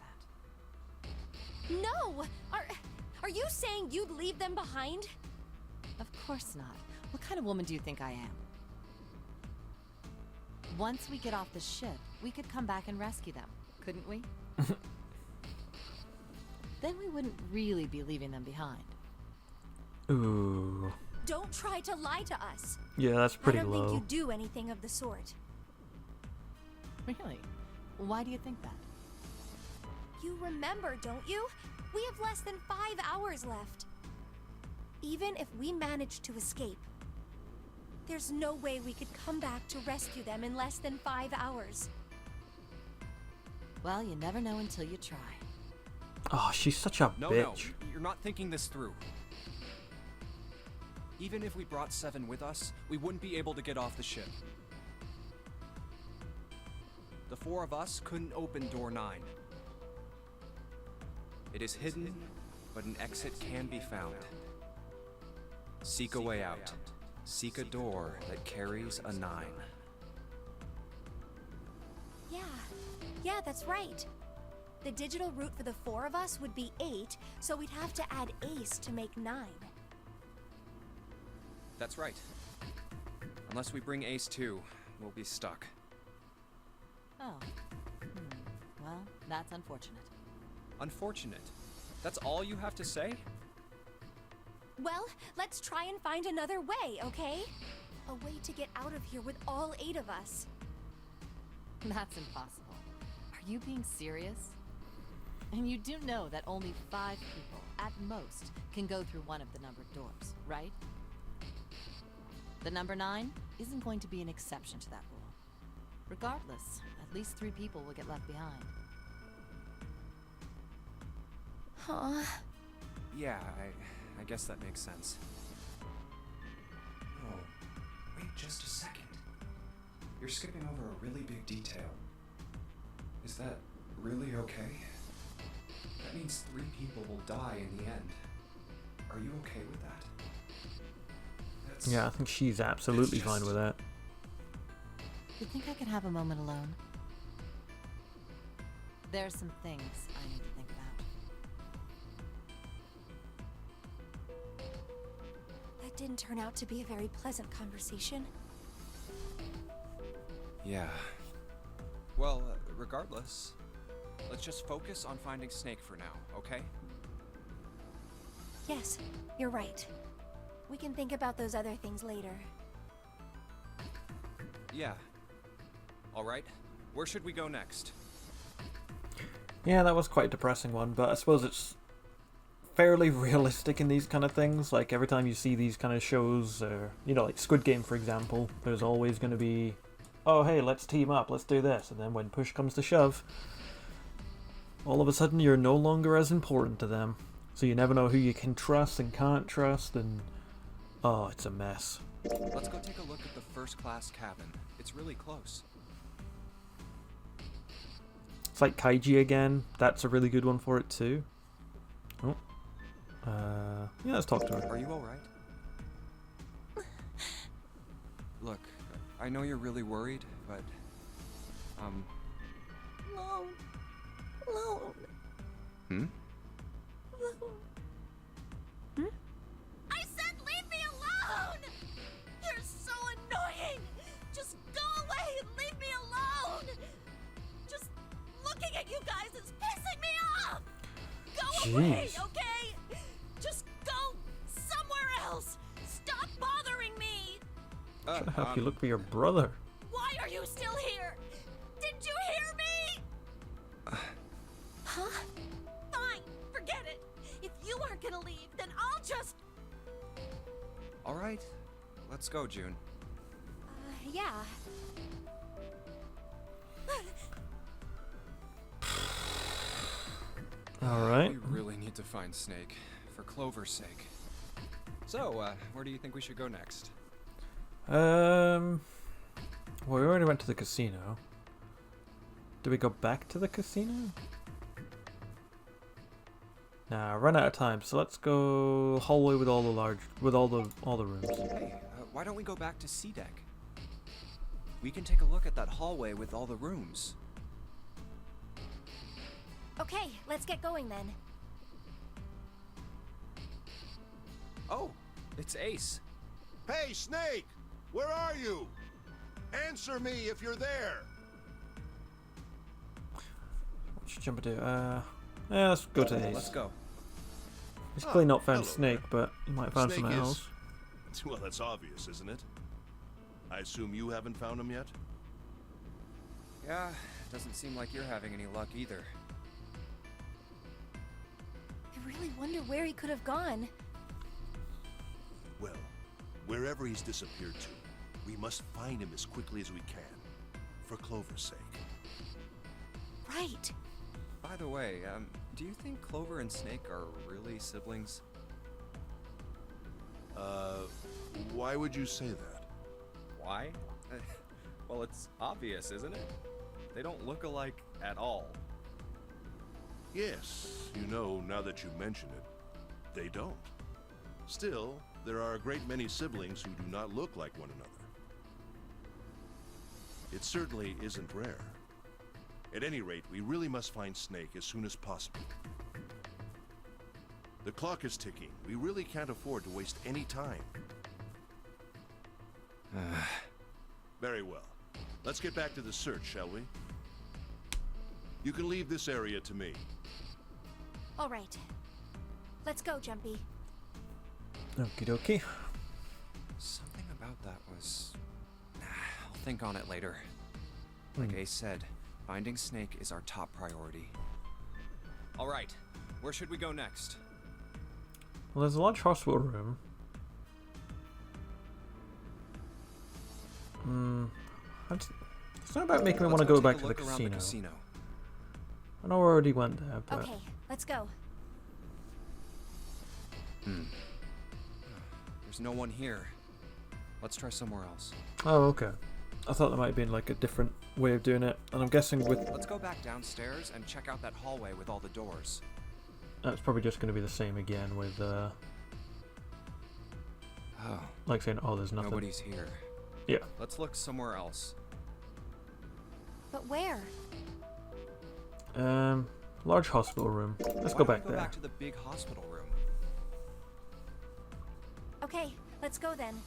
that. No! Are you saying you'd leave them behind? Of course not. What kind of woman do you think I am? Once we get off the ship, we could come back and rescue them, couldn't we? Then we wouldn't really be leaving them behind. Ooh. Don't try to lie to us. Yeah, that's pretty I don't low. think you do anything of the sort. Really? Why do you think that? You remember, don't you? We have less than 5 hours left. Even if we manage to escape, There's no way we could come back to rescue them in less than 5 hours. Well, you never know until you try. Oh, she's such a No, bitch. you're not thinking this through. Even if we brought Seven with us, we wouldn't be able to get off the ship. The four of us couldn't open door 9. It is hidden, but an exit can be found. Seek a way out. Seek a door that carries a 9. Yeah, that's right. The digital route for the 4 of us would be 8, so we'd have to add Ace to make 9. That's right. Unless we bring Ace too, we'll be stuck. Oh. Well, that's unfortunate. Unfortunate. That's all you have to say? Well, let's try and find another way, okay? A way to get out of here with all 8 of us. That's impossible. Are you being serious? And you do know that only 5 people, at most, can go through one of the numbered doors, right? The number 9 isn't going to be an exception to that rule. Regardless, at least 3 people will get left behind. Huh? Yeah, I guess that makes sense. Oh, wait just a second. You're skipping over a really big detail. Is that really okay? That means 3 people will die in the end. Are you okay with that? Yeah, I think she's absolutely fine with that. You think I could have a moment alone? There's some things I need to think about. That didn't turn out to be a very pleasant conversation. Yeah. Well, regardless, let's just focus on finding Snake for now, okay? Yes, you're right. We can think about those other things later. Yeah. Alright, where should we go next? Yeah, that was quite a depressing one, but I suppose it's fairly realistic in these kind of things. Like, every time you see these kind of shows, you know, like Squid Game, for example, there's always going to be, oh, hey, let's team up, let's do this. And then when push comes to shove, all of a sudden you're no longer as important to them. So you never know who you can trust and can't trust, and oh, it's a mess. Let's go take a look at the first-class cabin. It's really close. It's like Kaiji again. That's a really good one for it too. Oh. Yeah, let's talk to her. Are you alright? Look, I know you're really worried, but... Alone. Hmm? I said leave me alone! You're so annoying! Just go away and leave me alone! Just looking at you guys is pissing me off! Go away, Jeez. okay? Just go somewhere else! Stop bothering me! Trying to help you look for your brother. Why are you still here? Did you hear me? Huh? Fine, forget it. If you aren't gonna leave, then I'll just... Alright, let's go, June. Yeah. Alright. We really need to find Snake, for Clover's sake. So, where do you think we should go next? Well, we already went to the casino. Do we go back to the casino? Nah, run out of time. So let's go hallway with all the rooms. Hey, why don't we go back to C deck? We can take a look at that hallway with all the rooms. Okay, let's get going then. Oh, it's Ace. Hey, Snake! Where are you? Answer me if you're there! What should Jumper do? Yeah, let's go to Ace. Let's go. He's clearly not found hello Snake, there. but he might have found Snake something is- else. Well, that's obvious, isn't it? I assume you haven't found him yet? Yeah, doesn't seem like you're having any luck either. I really wonder where he could have gone. Well, wherever he's disappeared to, We must find him as quickly as we can, for Clover's sake. Right. By the way, do you think Clover and Snake are really siblings? Why would you say that? Why? Well, it's obvious, isn't it? They don't look alike at all. Yes, you know, now that you mention it, they don't. Still, there are a great many siblings who do not look like one another. It certainly isn't rare. At any rate, we really must find Snake as soon as possible. The clock is ticking. We really can't afford to waste any time. Very well. Let's get back to the search, shall we? You can leave this area to me. All right. Let's go, Jumpy. Okie dokie. Something about that was... I'll think on it later. Like Ace said, finding Snake is our top priority. All right, where should we go next? Well, there's a large hospital room. It's not about making me want to go back to the casino. I know I already went there, but... Okay, let's go. There's no one here. Let's try somewhere else. Oh, okay. I thought there might have been like a different way of doing it, and I'm guessing with... Let's go back downstairs and check out that hallway with all the doors. That's probably just going to be the same again with, Oh, like saying, oh, there's nothing. nobody's here. Yeah. Let's look somewhere else. But where? Large hospital room. Let's Why go don't back we there. Back to the big hospital room. Okay, let's go then.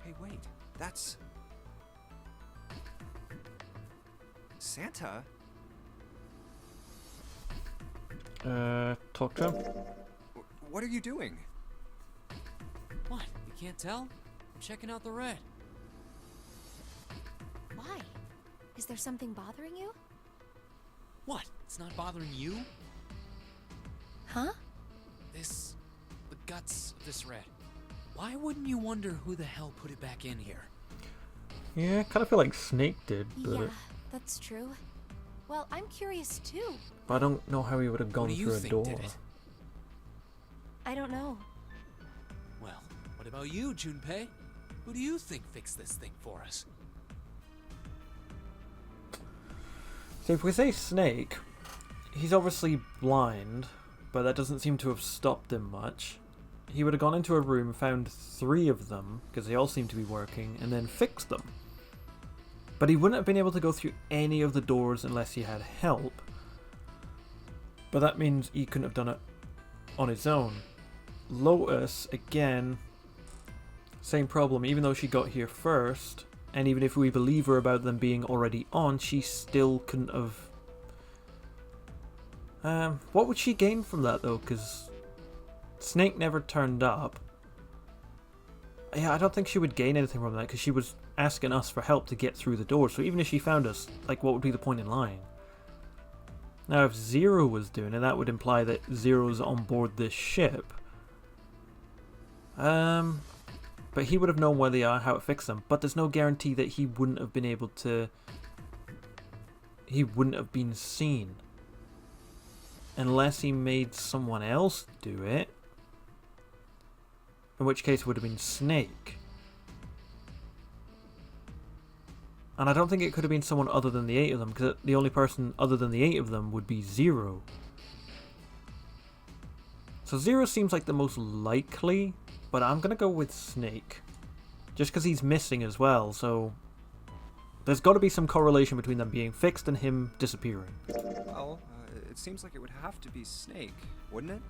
Hey, wait. That's... Santa? Talk to him. What are you doing? What? You can't tell? I'm checking out the red. Why? Is there something bothering you? What? It's not bothering you? Huh? The guts of this red. Why wouldn't you wonder who the hell put it back in here? Yeah, I kind of feel like Snake did, but... Yeah, that's true. Well, I'm curious too. But I don't know how he would have gone Who do you through a think door. did it? I don't know. Well, what about you, Junpei? Who do you think fixed this thing for us? So if we say Snake, he's obviously blind, but that doesn't seem to have stopped him much. He would have gone into a room, found 3 of them, because they all seem to be working, and then fixed them. But he wouldn't have been able to go through any of the doors unless he had help. But that means he couldn't have done it on his own. Lotus, again, same problem. Even though she got here first, and even if we believe her about them being already on, she still couldn't have... what would she gain from that, though? Because Snake never turned up. Yeah, I don't think she would gain anything from that, because she was asking us for help to get through the door. So even if she found us, like, what would be the point in lying? Now, if Zero was doing it, that would imply that Zero's on board this ship. But he would have known where they are, how to fix them. But there's no guarantee that he wouldn't have been able to... He wouldn't have been seen. Unless he made someone else do it. In which case it would have been Snake. And I don't think it could have been someone other than the 8 of them, because the only person other than the 8 of them would be Zero. So Zero seems like the most likely, but I'm going to go with Snake. Just because he's missing as well, so... There's got to be some correlation between them being fixed and him disappearing. Well, it seems like it would have to be Snake, wouldn't it?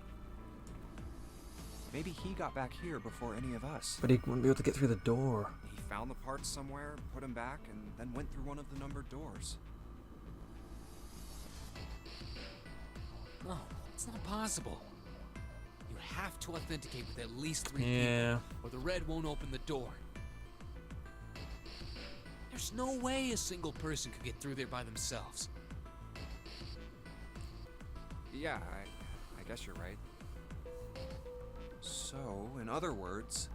Maybe he got back here before any of us. But he wouldn't be able to get through the door. He found the parts somewhere, put them back, and then went through one of the numbered doors. No, it's not possible. You have to authenticate with at least 3 Yeah. people, or the red won't open the door. There's no way a single person could get through there by themselves. Yeah, I guess you're right. So, in other words,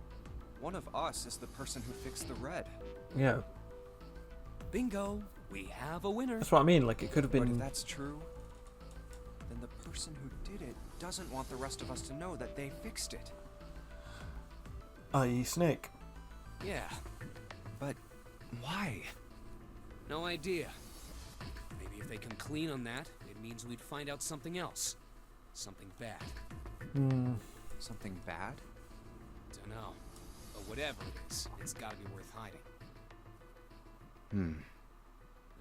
one of us is the person who fixed the red. Yeah, Bingo! We have a winner. that's what I mean. Like, it could have But if been. that's true, then the person who did it doesn't want the rest of us to know that they fixed it. I.e. Snake. Yeah, But why? no idea. Maybe if they come clean on that, it means we'd find out something else. Something bad. Hmm. Something bad? Dunno. But whatever it is, it's gotta be worth hiding. Hmm.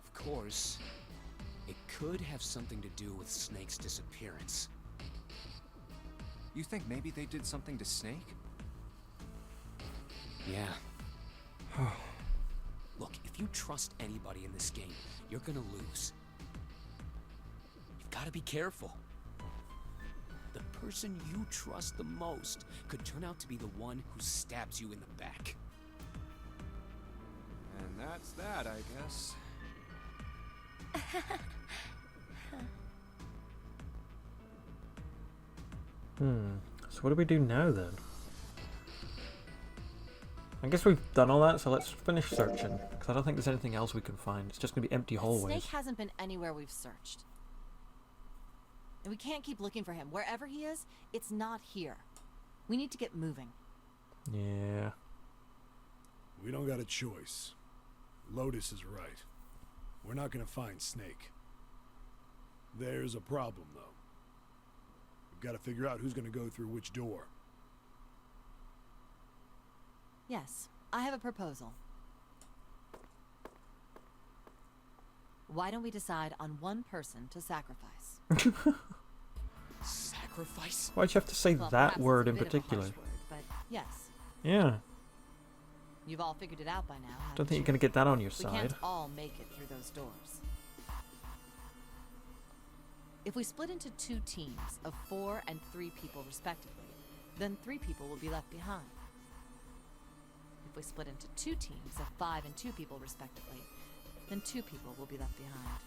Of course, it could have something to do with Snake's disappearance. You think maybe they did something to Snake? Yeah. Look, if you trust anybody in this game, you're gonna lose. You've gotta be careful. The person you trust the most could turn out to be the one who stabs you in the back. And that's that, I guess. So what do we do now then? I guess we've done all that, so let's finish searching. Because I don't think there's anything else we can find. It's just going to be empty hallways. Snake hasn't been anywhere we've searched. And we can't keep looking for him. Wherever he is, it's not here. We need to get moving. Yeah. We don't got a choice. Lotus is right. We're not gonna find Snake. There's a problem, though. We've got to figure out who's gonna go through which door. Yes, I have a proposal. Why don't we decide on one person to sacrifice? Sacrifice? Why'd you have to say Well, that perhaps it's word a in bit of a particular? harsh word, but yes, Yeah. you've all figured it out by now. Don't haven't think you're you? going to get that on your We side. can't all make it through those doors. If we split into 2 teams of 4 and 3 people respectively, then 3 people will be left behind. If we split into 2 teams of 5 and 2 people respectively, then 2 people will be left behind.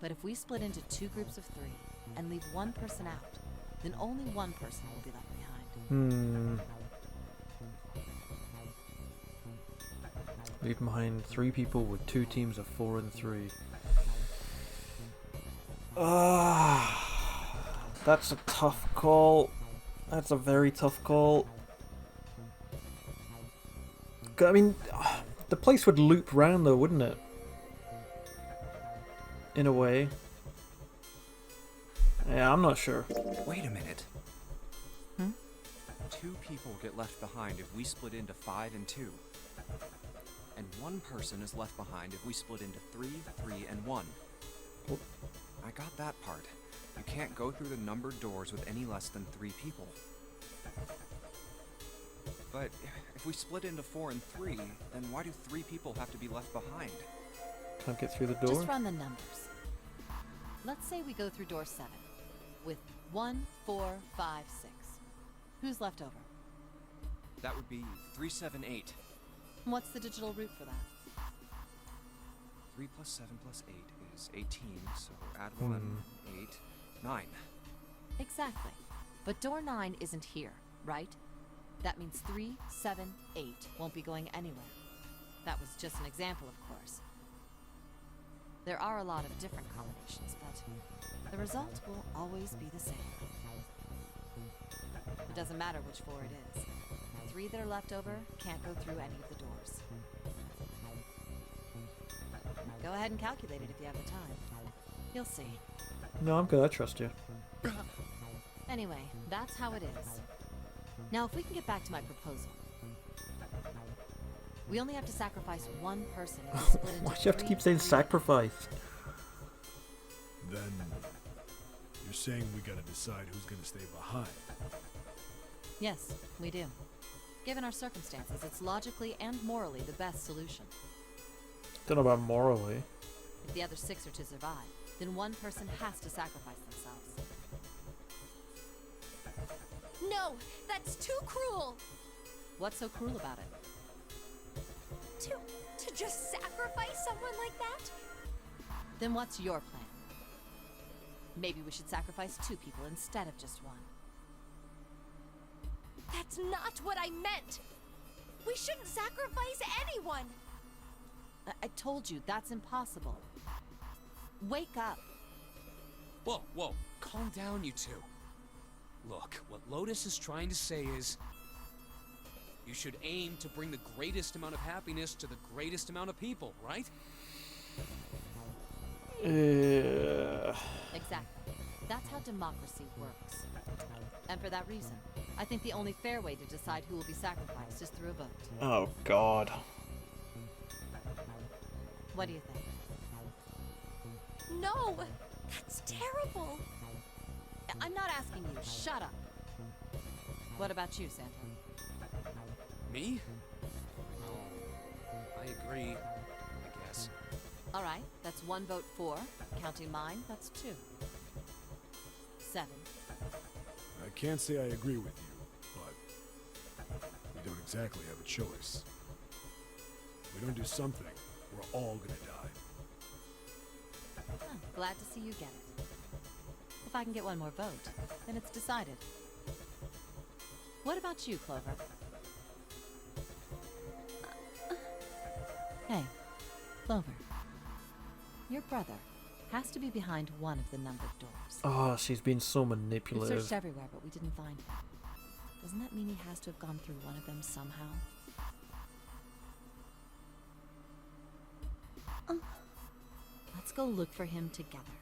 But if we split into 2 groups of 3 and leave 1 person out, then only 1 person will be left behind. Leave behind 3 people with 2 teams of 4 and 3. That's a tough call. That's a very tough call. I mean, the place would loop round though, wouldn't it? In a way. Yeah, I'm not sure. Wait a minute. 2 people get left behind if we split into 5 and 2. And 1 person is left behind if we split into 3, 3, and 1. Oh. I got that part. You can't go through the numbered doors with any less than 3 people. But if we split into 4 and 3, then why do 3 people have to be left behind? Can't get through the door? Just run the numbers. Let's say we go through door 7 with 1, 4, 5, 6. Who's left over? That would be 3, 7, 8. What's the digital root for that? 3 plus 7 plus 8 is 18, so add 1, 8, 9. Exactly. But door 9 isn't here, right? That means 3, 7, 8 won't be going anywhere. That was just an example, of course. There are a lot of different combinations, but the result will always be the same. It doesn't matter which 4 it is. 3 that are left over can't go through any of the doors. Go ahead and calculate it if you have the time. You'll see. No, I'm good. I trust you. Anyway, that's how it is. Now, if we can get back to my proposal. We only have to sacrifice 1 person if we split into Why'd you have to 3, keep saying 3, sacrifice? Then you're saying we gotta decide who's gonna stay behind. Yes, we do. Given our circumstances, it's logically and morally the best solution. Don't know about morally. If the other 6 are to survive, then 1 person has to sacrifice themselves. No, that's too cruel. What's so cruel about it? To just sacrifice someone like that? Then what's your plan? Maybe we should sacrifice 2 people instead of just 1. That's That's not what I meant! We shouldn't sacrifice anyone! I told you, that's impossible. Wake up. Whoa, whoa. Calm down, you two. Look, what Lotus is trying to say is... you should aim to bring the greatest amount of happiness to the greatest amount of people, right? Exactly. That's how democracy works. And for that reason, I think the only fair way to decide who will be sacrificed is through a vote. Oh, God. What do you think? No! That's terrible! I'm not asking you. Shut up. What about you, Santa? Me? Oh, I agree, I guess. All right, that's 1 vote for. Counting mine, that's 2. 7. I can't say I agree with you, but we don't exactly have a choice. If we don't do something, we're all gonna die. Oh, glad to see you get it. If I can get 1 more vote, then it's decided. What about you, Clover? Hey, Clover. Your brother has to be behind one of the numbered doors. Oh, she's been so We've manipulative. searched everywhere, but we didn't find him. Doesn't that mean he has to have gone through one of them somehow? Let's go look for him together.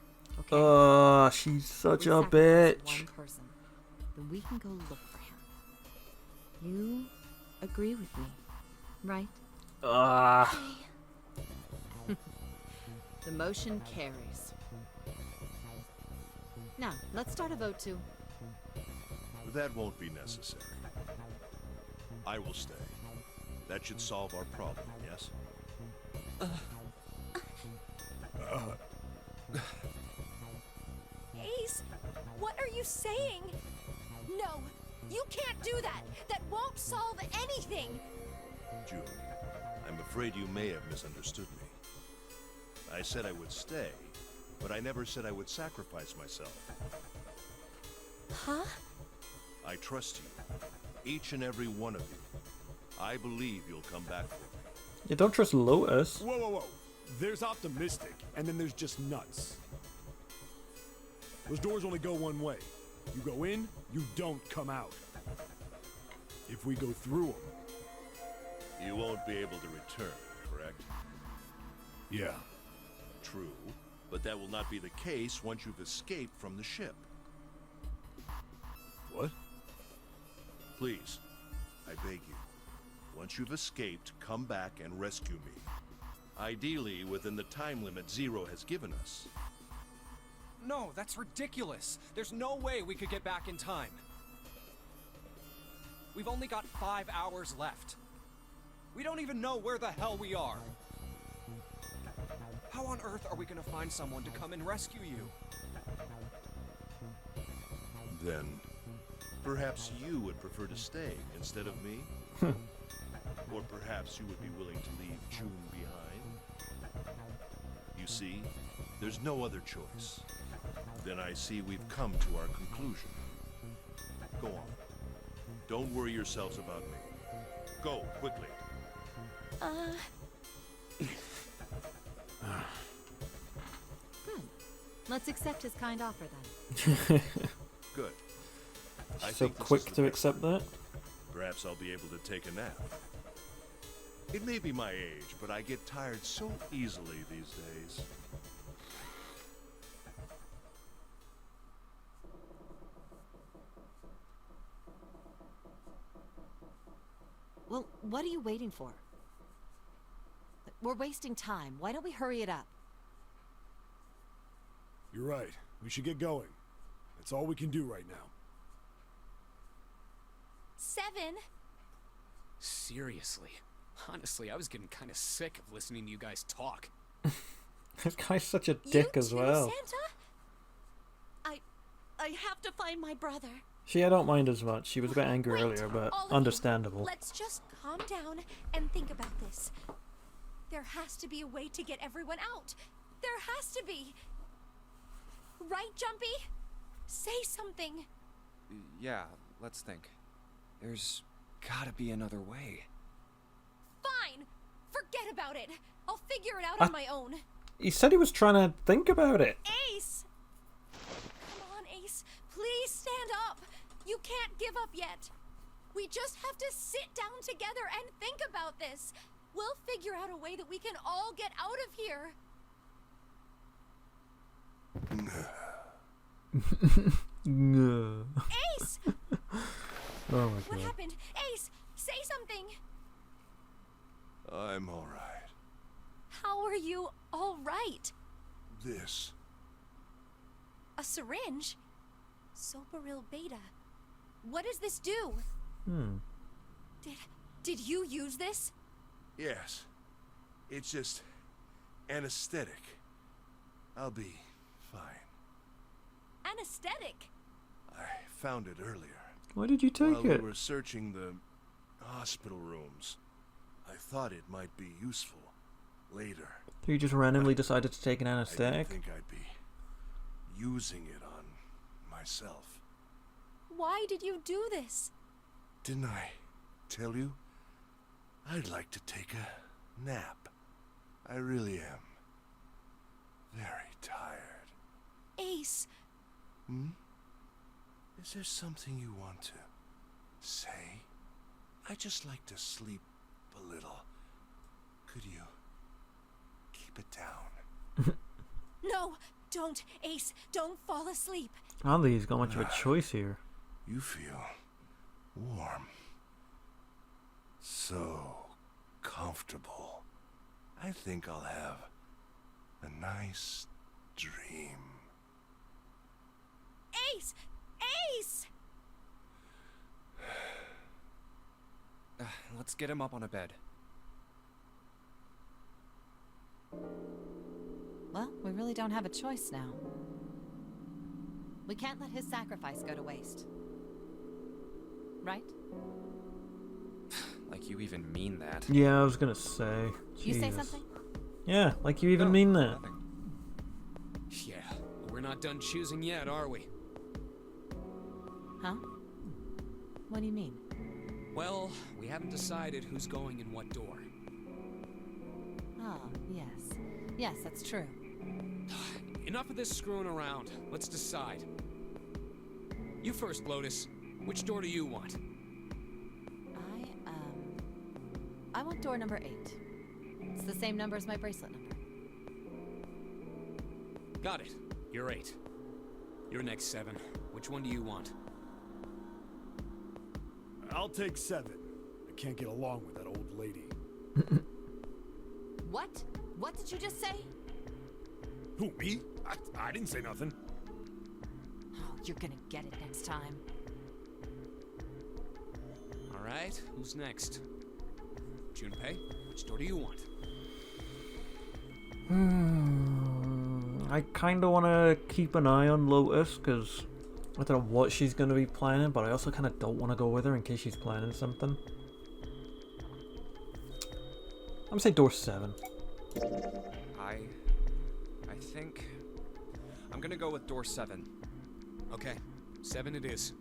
Okay? She's such We a sacrifice bitch. One person, then we can go look for him. You agree with me, right? The motion carries. Now, let's start a vote to... That won't be necessary. I will stay. That should solve our problem, yes? Ace, what are you saying? No, you can't do that! That won't solve anything! June, I'm afraid you may have misunderstood me. I said I would stay, but I never said I would sacrifice myself. Huh? I trust you, each and every one of you. I believe you'll come back for me. You don't trust Lotus. Whoa, whoa, whoa. There's optimistic, and then there's just nuts. Those doors only go one way. You go in, you don't come out. If we go through them... You won't be able to return, correct? Yeah. True, but that will not be the case once you've escaped from the ship. What? Please, I beg you. Once you've escaped, come back and rescue me. Ideally, within the time limit Zero has given us. No, that's ridiculous. There's no way we could get back in time. We've only got 5 hours left. We don't even know where the hell we are. How on earth are we gonna find someone to come and rescue you? Then, perhaps you would prefer to stay instead of me? Or perhaps you would be willing to leave June behind? You see, there's no other choice. Then I see we've come to our conclusion. Go on. Don't worry yourselves about me. Go, quickly. Good. Let's accept his kind offer then. Good. I So think this quick is the to best. accept that. Perhaps I'll be able to take a nap. It may be my age, but I get tired so easily these days. Well, what are you waiting for? We're wasting time. Why don't we hurry it up? You're right. We should get going. That's all we can do right now. 7? Seriously. Honestly, I was getting kind of sick of listening to you guys talk. This guy's such a dick You as too, well. Santa? I have to find my brother. She, I don't mind as much. She was a bit angry Wait, earlier, but all of you, understandable. Let's just calm down and think about this. There has to be a way to get everyone out. There has to be. Right, Jumpy? Say something. Yeah, let's think. There's gotta be another way. Fine! Forget about it! I'll figure it out on my own. He said he was trying to think about it. Ace! Come on, Ace. Please stand up. You can't give up yet. We just have to sit down together and think about this. We'll figure out a way that we can all get out of here. No. Ace! Oh my What god. happened? Ace, say something. I'm all right. How are you all right? This. A syringe? Soparil beta. What does this do? Did you use this? Yes. It's just anesthetic. I'll be fine. Anesthetic? I found it earlier. Why did you take While it? we were searching the hospital rooms, I thought it might be useful later. So you just randomly decided to take an I didn't anesthetic? think I'd be using it on myself. Why did you do this? Didn't I tell you? I'd like to take a nap. I really am. Very tired. Ace, Hmm? Is there something you want to say? I just like to sleep a little. Could you keep it down? no, don't, Ace, don't fall asleep. I don't think he's got much of a choice here. You feel warm. So comfortable. I think I'll have a nice dream. Ace! Ace! Let's get him up on a bed. Well, we really don't have a choice now. We can't let his sacrifice go to waste. Right? Like you even mean that. Yeah, I was gonna say. You say Jesus. something? Yeah, like you even No, mean that. nothing. Yeah, but we're not done choosing yet, are we? Huh? What do you mean? Well, we haven't decided who's going in what door. Oh, yes. Yes, that's true. Enough of this screwing around. Let's decide. You first, Lotus. Which door do you want? I want door number 8. It's the same number as my bracelet number. Got it. You're 8. You're next, 7. Which one do you want? I'll take 7. I can't get along with that old lady. What? What did you just say? Who, me? I didn't say nothing. Oh, you're gonna get it next time. All right, who's next? Junpei, which door do you want? I kind of want to keep an eye on Lotus because I don't know what she's going to be planning, but I also kind of don't want to go with her in case she's planning something. I'm gonna say door 7. I think I'm gonna go with door 7. Okay, 7 it is.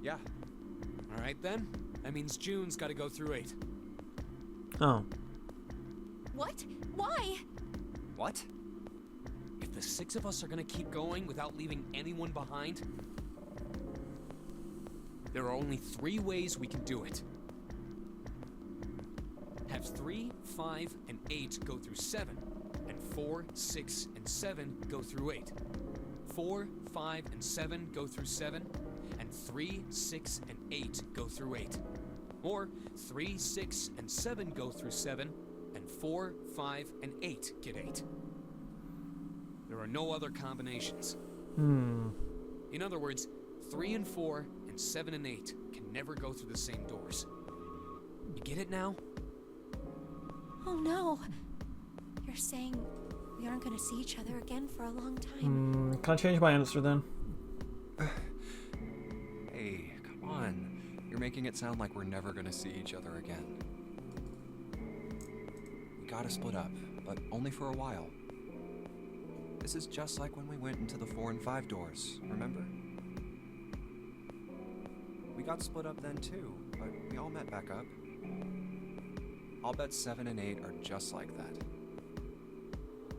Yeah. All right then. That means June's got to go through 8. Oh. What? Why? What? If the 6 of us are gonna keep going without leaving anyone behind, there are only 3 ways we can do it. Have 3, 5, and 8 go through 7, and 4, 6, and 7 go through 8. 4, 5, and 7 go through 7, and 3, 6, and 8 go through 8. Or 3, 6, and 7 go through 7, and 4, 5, and 8 get 8. There are no other combinations. In other words, 3 and 4 and 7 and 8 can never go through the same doors. You get it now? Oh no. You're saying we aren't gonna see each other again for a long time? Can I change my answer then? Hey, come on. You're making it sound like we're never gonna see each other again. We gotta split up, but only for a while. This is just like when we went into the 4 and 5 doors, remember? We got split up then too. but we all met back up. I'll bet 7 and 8 are just like that.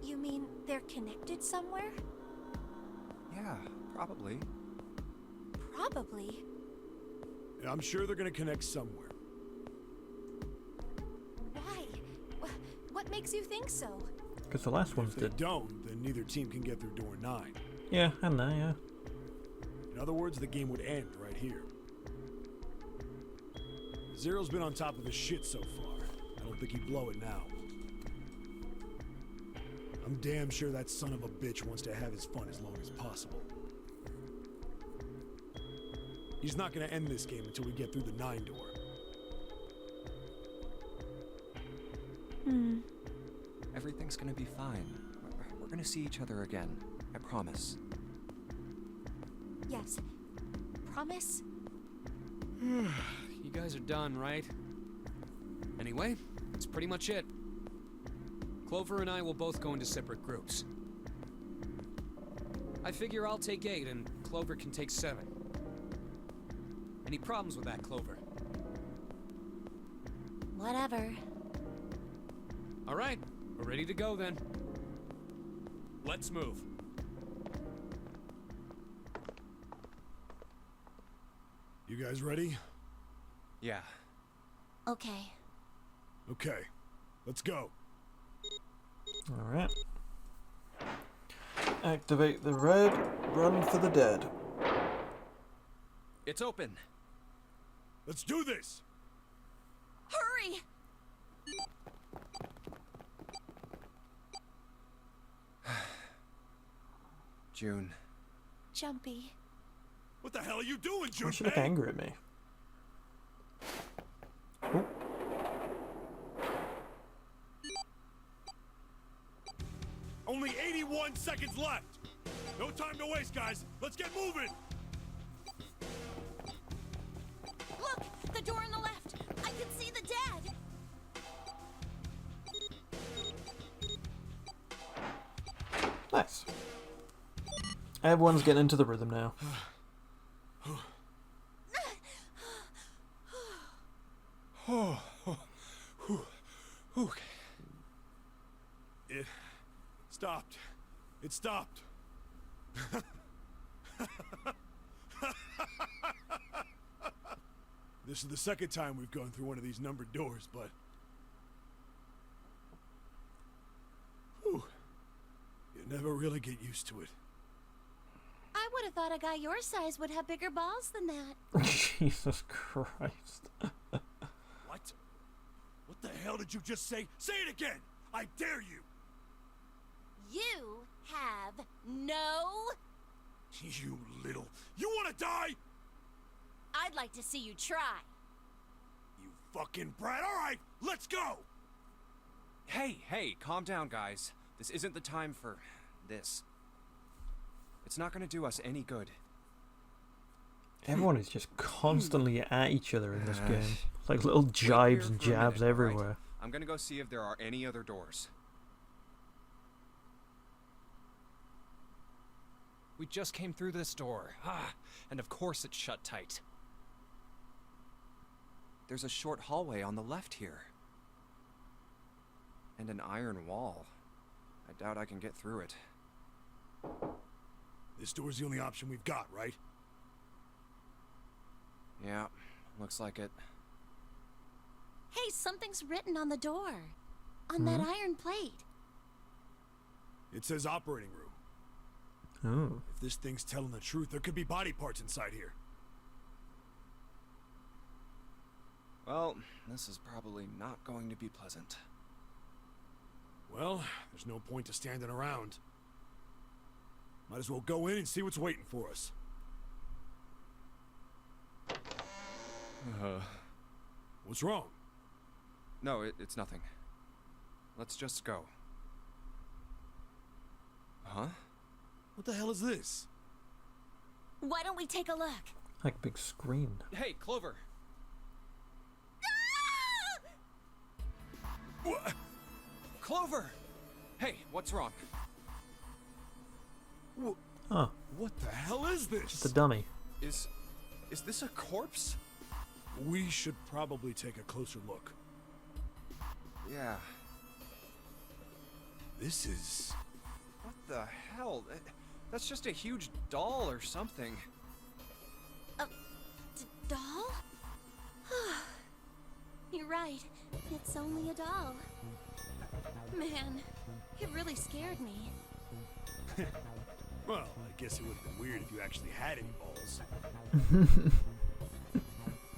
You mean they're connected somewhere? Yeah, probably. Probably. Yeah, I'm sure they're gonna connect somewhere. Why? What makes you think so? Because the last ones If they did. don't, then neither team can get through door 9. Yeah, and that, yeah. In other words, the game would end right here. Zero's been on top of his shit so far. I don't think he'd blow it now. I'm damn sure that son of a bitch wants to have his fun as long as possible. He's not gonna end this game until we get through the 9 door. Everything's gonna be fine. We're gonna see each other again. I promise. Yes. Promise? You guys are done, right? Anyway, that's pretty much it. Clover and I will both go into separate groups. I figure I'll take 8 and Clover can take 7. Any problems with that, Clover? Whatever. All right, we're ready to go then. Let's move. You guys ready? Yeah. Okay. Okay. Let's go. Alright. Activate the red, run for the dead. It's open. Let's do this! Hurry! June. Jumpy. What the hell are you doing, Why Junpei? should look angry at me? Oh, Only 81 seconds left! No time to waste, guys! Let's get moving! Look! The door on the left! I can see the dad! nice. Everyone's getting into the rhythm now. It stopped. It stopped. This is the second time we've gone through one of these numbered doors, but... Whew. You never really get used to it. I would have thought a guy your size would have bigger balls than that. Jesus Christ. What? What the hell did you just say? Say it again! I dare you! You have no... You little... You wanna die? I'd like to see you try. You fucking brat! Alright, let's go! Hey, calm down, guys. This isn't the time for this. It's not gonna do us any good. Everyone is just constantly at each other in this game. It's like little jibes and Wait here for a jabs minute, all right? everywhere. I'm gonna go see if there are any other doors. We just came through this door. And of course it's shut tight. There's a short hallway on the left here. And an iron wall. I doubt I can get through it. This door's the only option we've got, right? Yeah, looks like it. Hey, something's written on the door. On that iron plate. It says operating room. Oh. If this thing's telling the truth, there could be body parts inside here. Well, this is probably not going to be pleasant. Well, there's no point to standing around. Might as well go in and see what's waiting for us. What's wrong? No, it's nothing. Let's just go. Huh? What the hell is this? Why don't we take a look? Like a big screen. Hey, Clover! What? Clover! Hey, what's wrong? Oh, What the hell is this? the dummy. Is this a corpse? We should probably take a closer look. Yeah. This is... What the hell? That's just a huge doll or something. Doll? You're right. It's only a doll. Man, it really scared me. Well, I guess it would have been weird if you actually had any balls.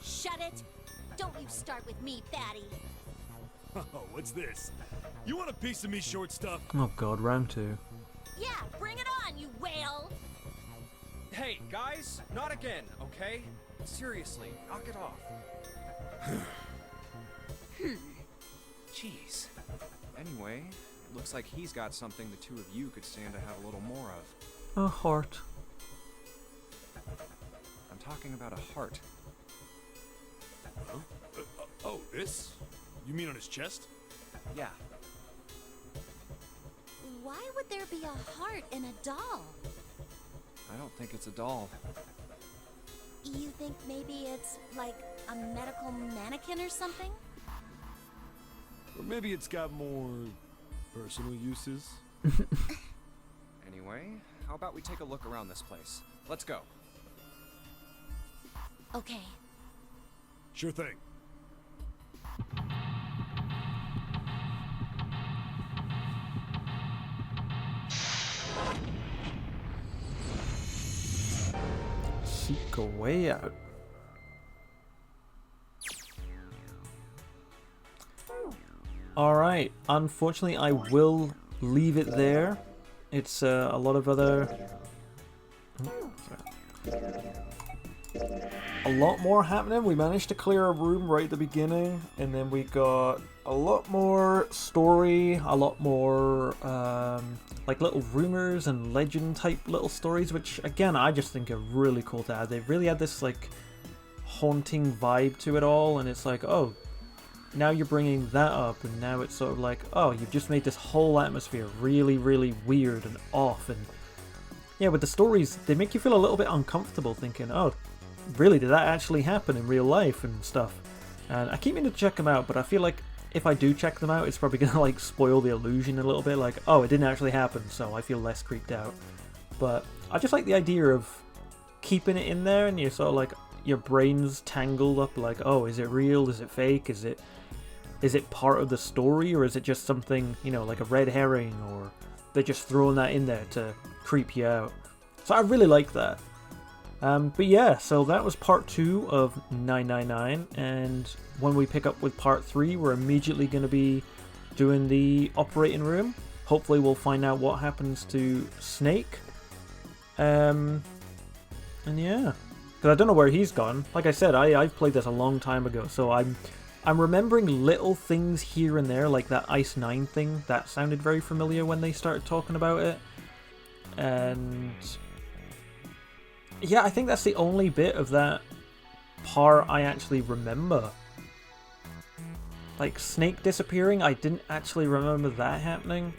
Shut it! Don't you start with me, fatty. Oh, what's this? You want a piece of me, short stuff? Oh god, round 2. Yeah, bring it on, you whale! Hey, guys, not again, okay? Seriously, knock it off. Jeez. Anyway, it looks like he's got something the two of you could stand to have a little more of. A heart. I'm talking about a heart. Huh? Oh, this? You mean on his chest? Yeah. Why would there be a heart in a doll? I don't think it's a doll. You think maybe it's like a medical mannequin or something? Or maybe it's got more personal uses? Anyway, how about we take a look around this place? Let's go. Okay. Sure thing. Seek a way out. Alright, unfortunately I will leave it there. It's a lot of other... A lot more happening. We managed to clear a room right at the beginning, and then we got a lot more story, a lot more like little rumors and legend type little stories, which again I just think are really cool to add. They really had this like haunting vibe to it all, and it's like, oh, now you're bringing that up, and now it's sort of like, oh, you've just made this whole atmosphere really, really weird and off. And yeah, with the stories, they make you feel a little bit uncomfortable thinking, oh, really, did that actually happen in real life and stuff? And I keep meaning to check them out, but I feel like if I do check them out, it's probably gonna like spoil the illusion a little bit, like, oh, it didn't actually happen, so I feel less creeped out. But I just like the idea of keeping it in there, and you're sort of like, your brain's tangled up, like, oh, is it real, is it fake, is it part of the story, or is it just something, you know, like a red herring, or they're just throwing that in there to creep you out. So I really like that. But yeah, so that was part 2 of 999, and when we pick up with part 3, we're immediately going to be doing the operating room. Hopefully we'll find out what happens to Snake. And yeah, because I don't know where he's gone. Like I said, I've played this a long time ago, so I'm remembering little things here and there, like that Ice 9 thing. That sounded very familiar when they started talking about it. And yeah, I think that's the only bit of that part I actually remember. Like, Snake disappearing, I didn't actually remember that happening.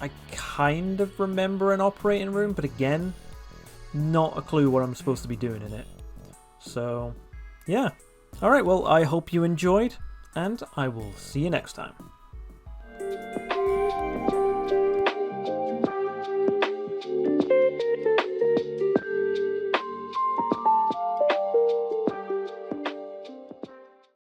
I kind of remember an operating room, but again, not a clue what I'm supposed to be doing in it. So, yeah. Alright, well, I hope you enjoyed, and I will see you next time.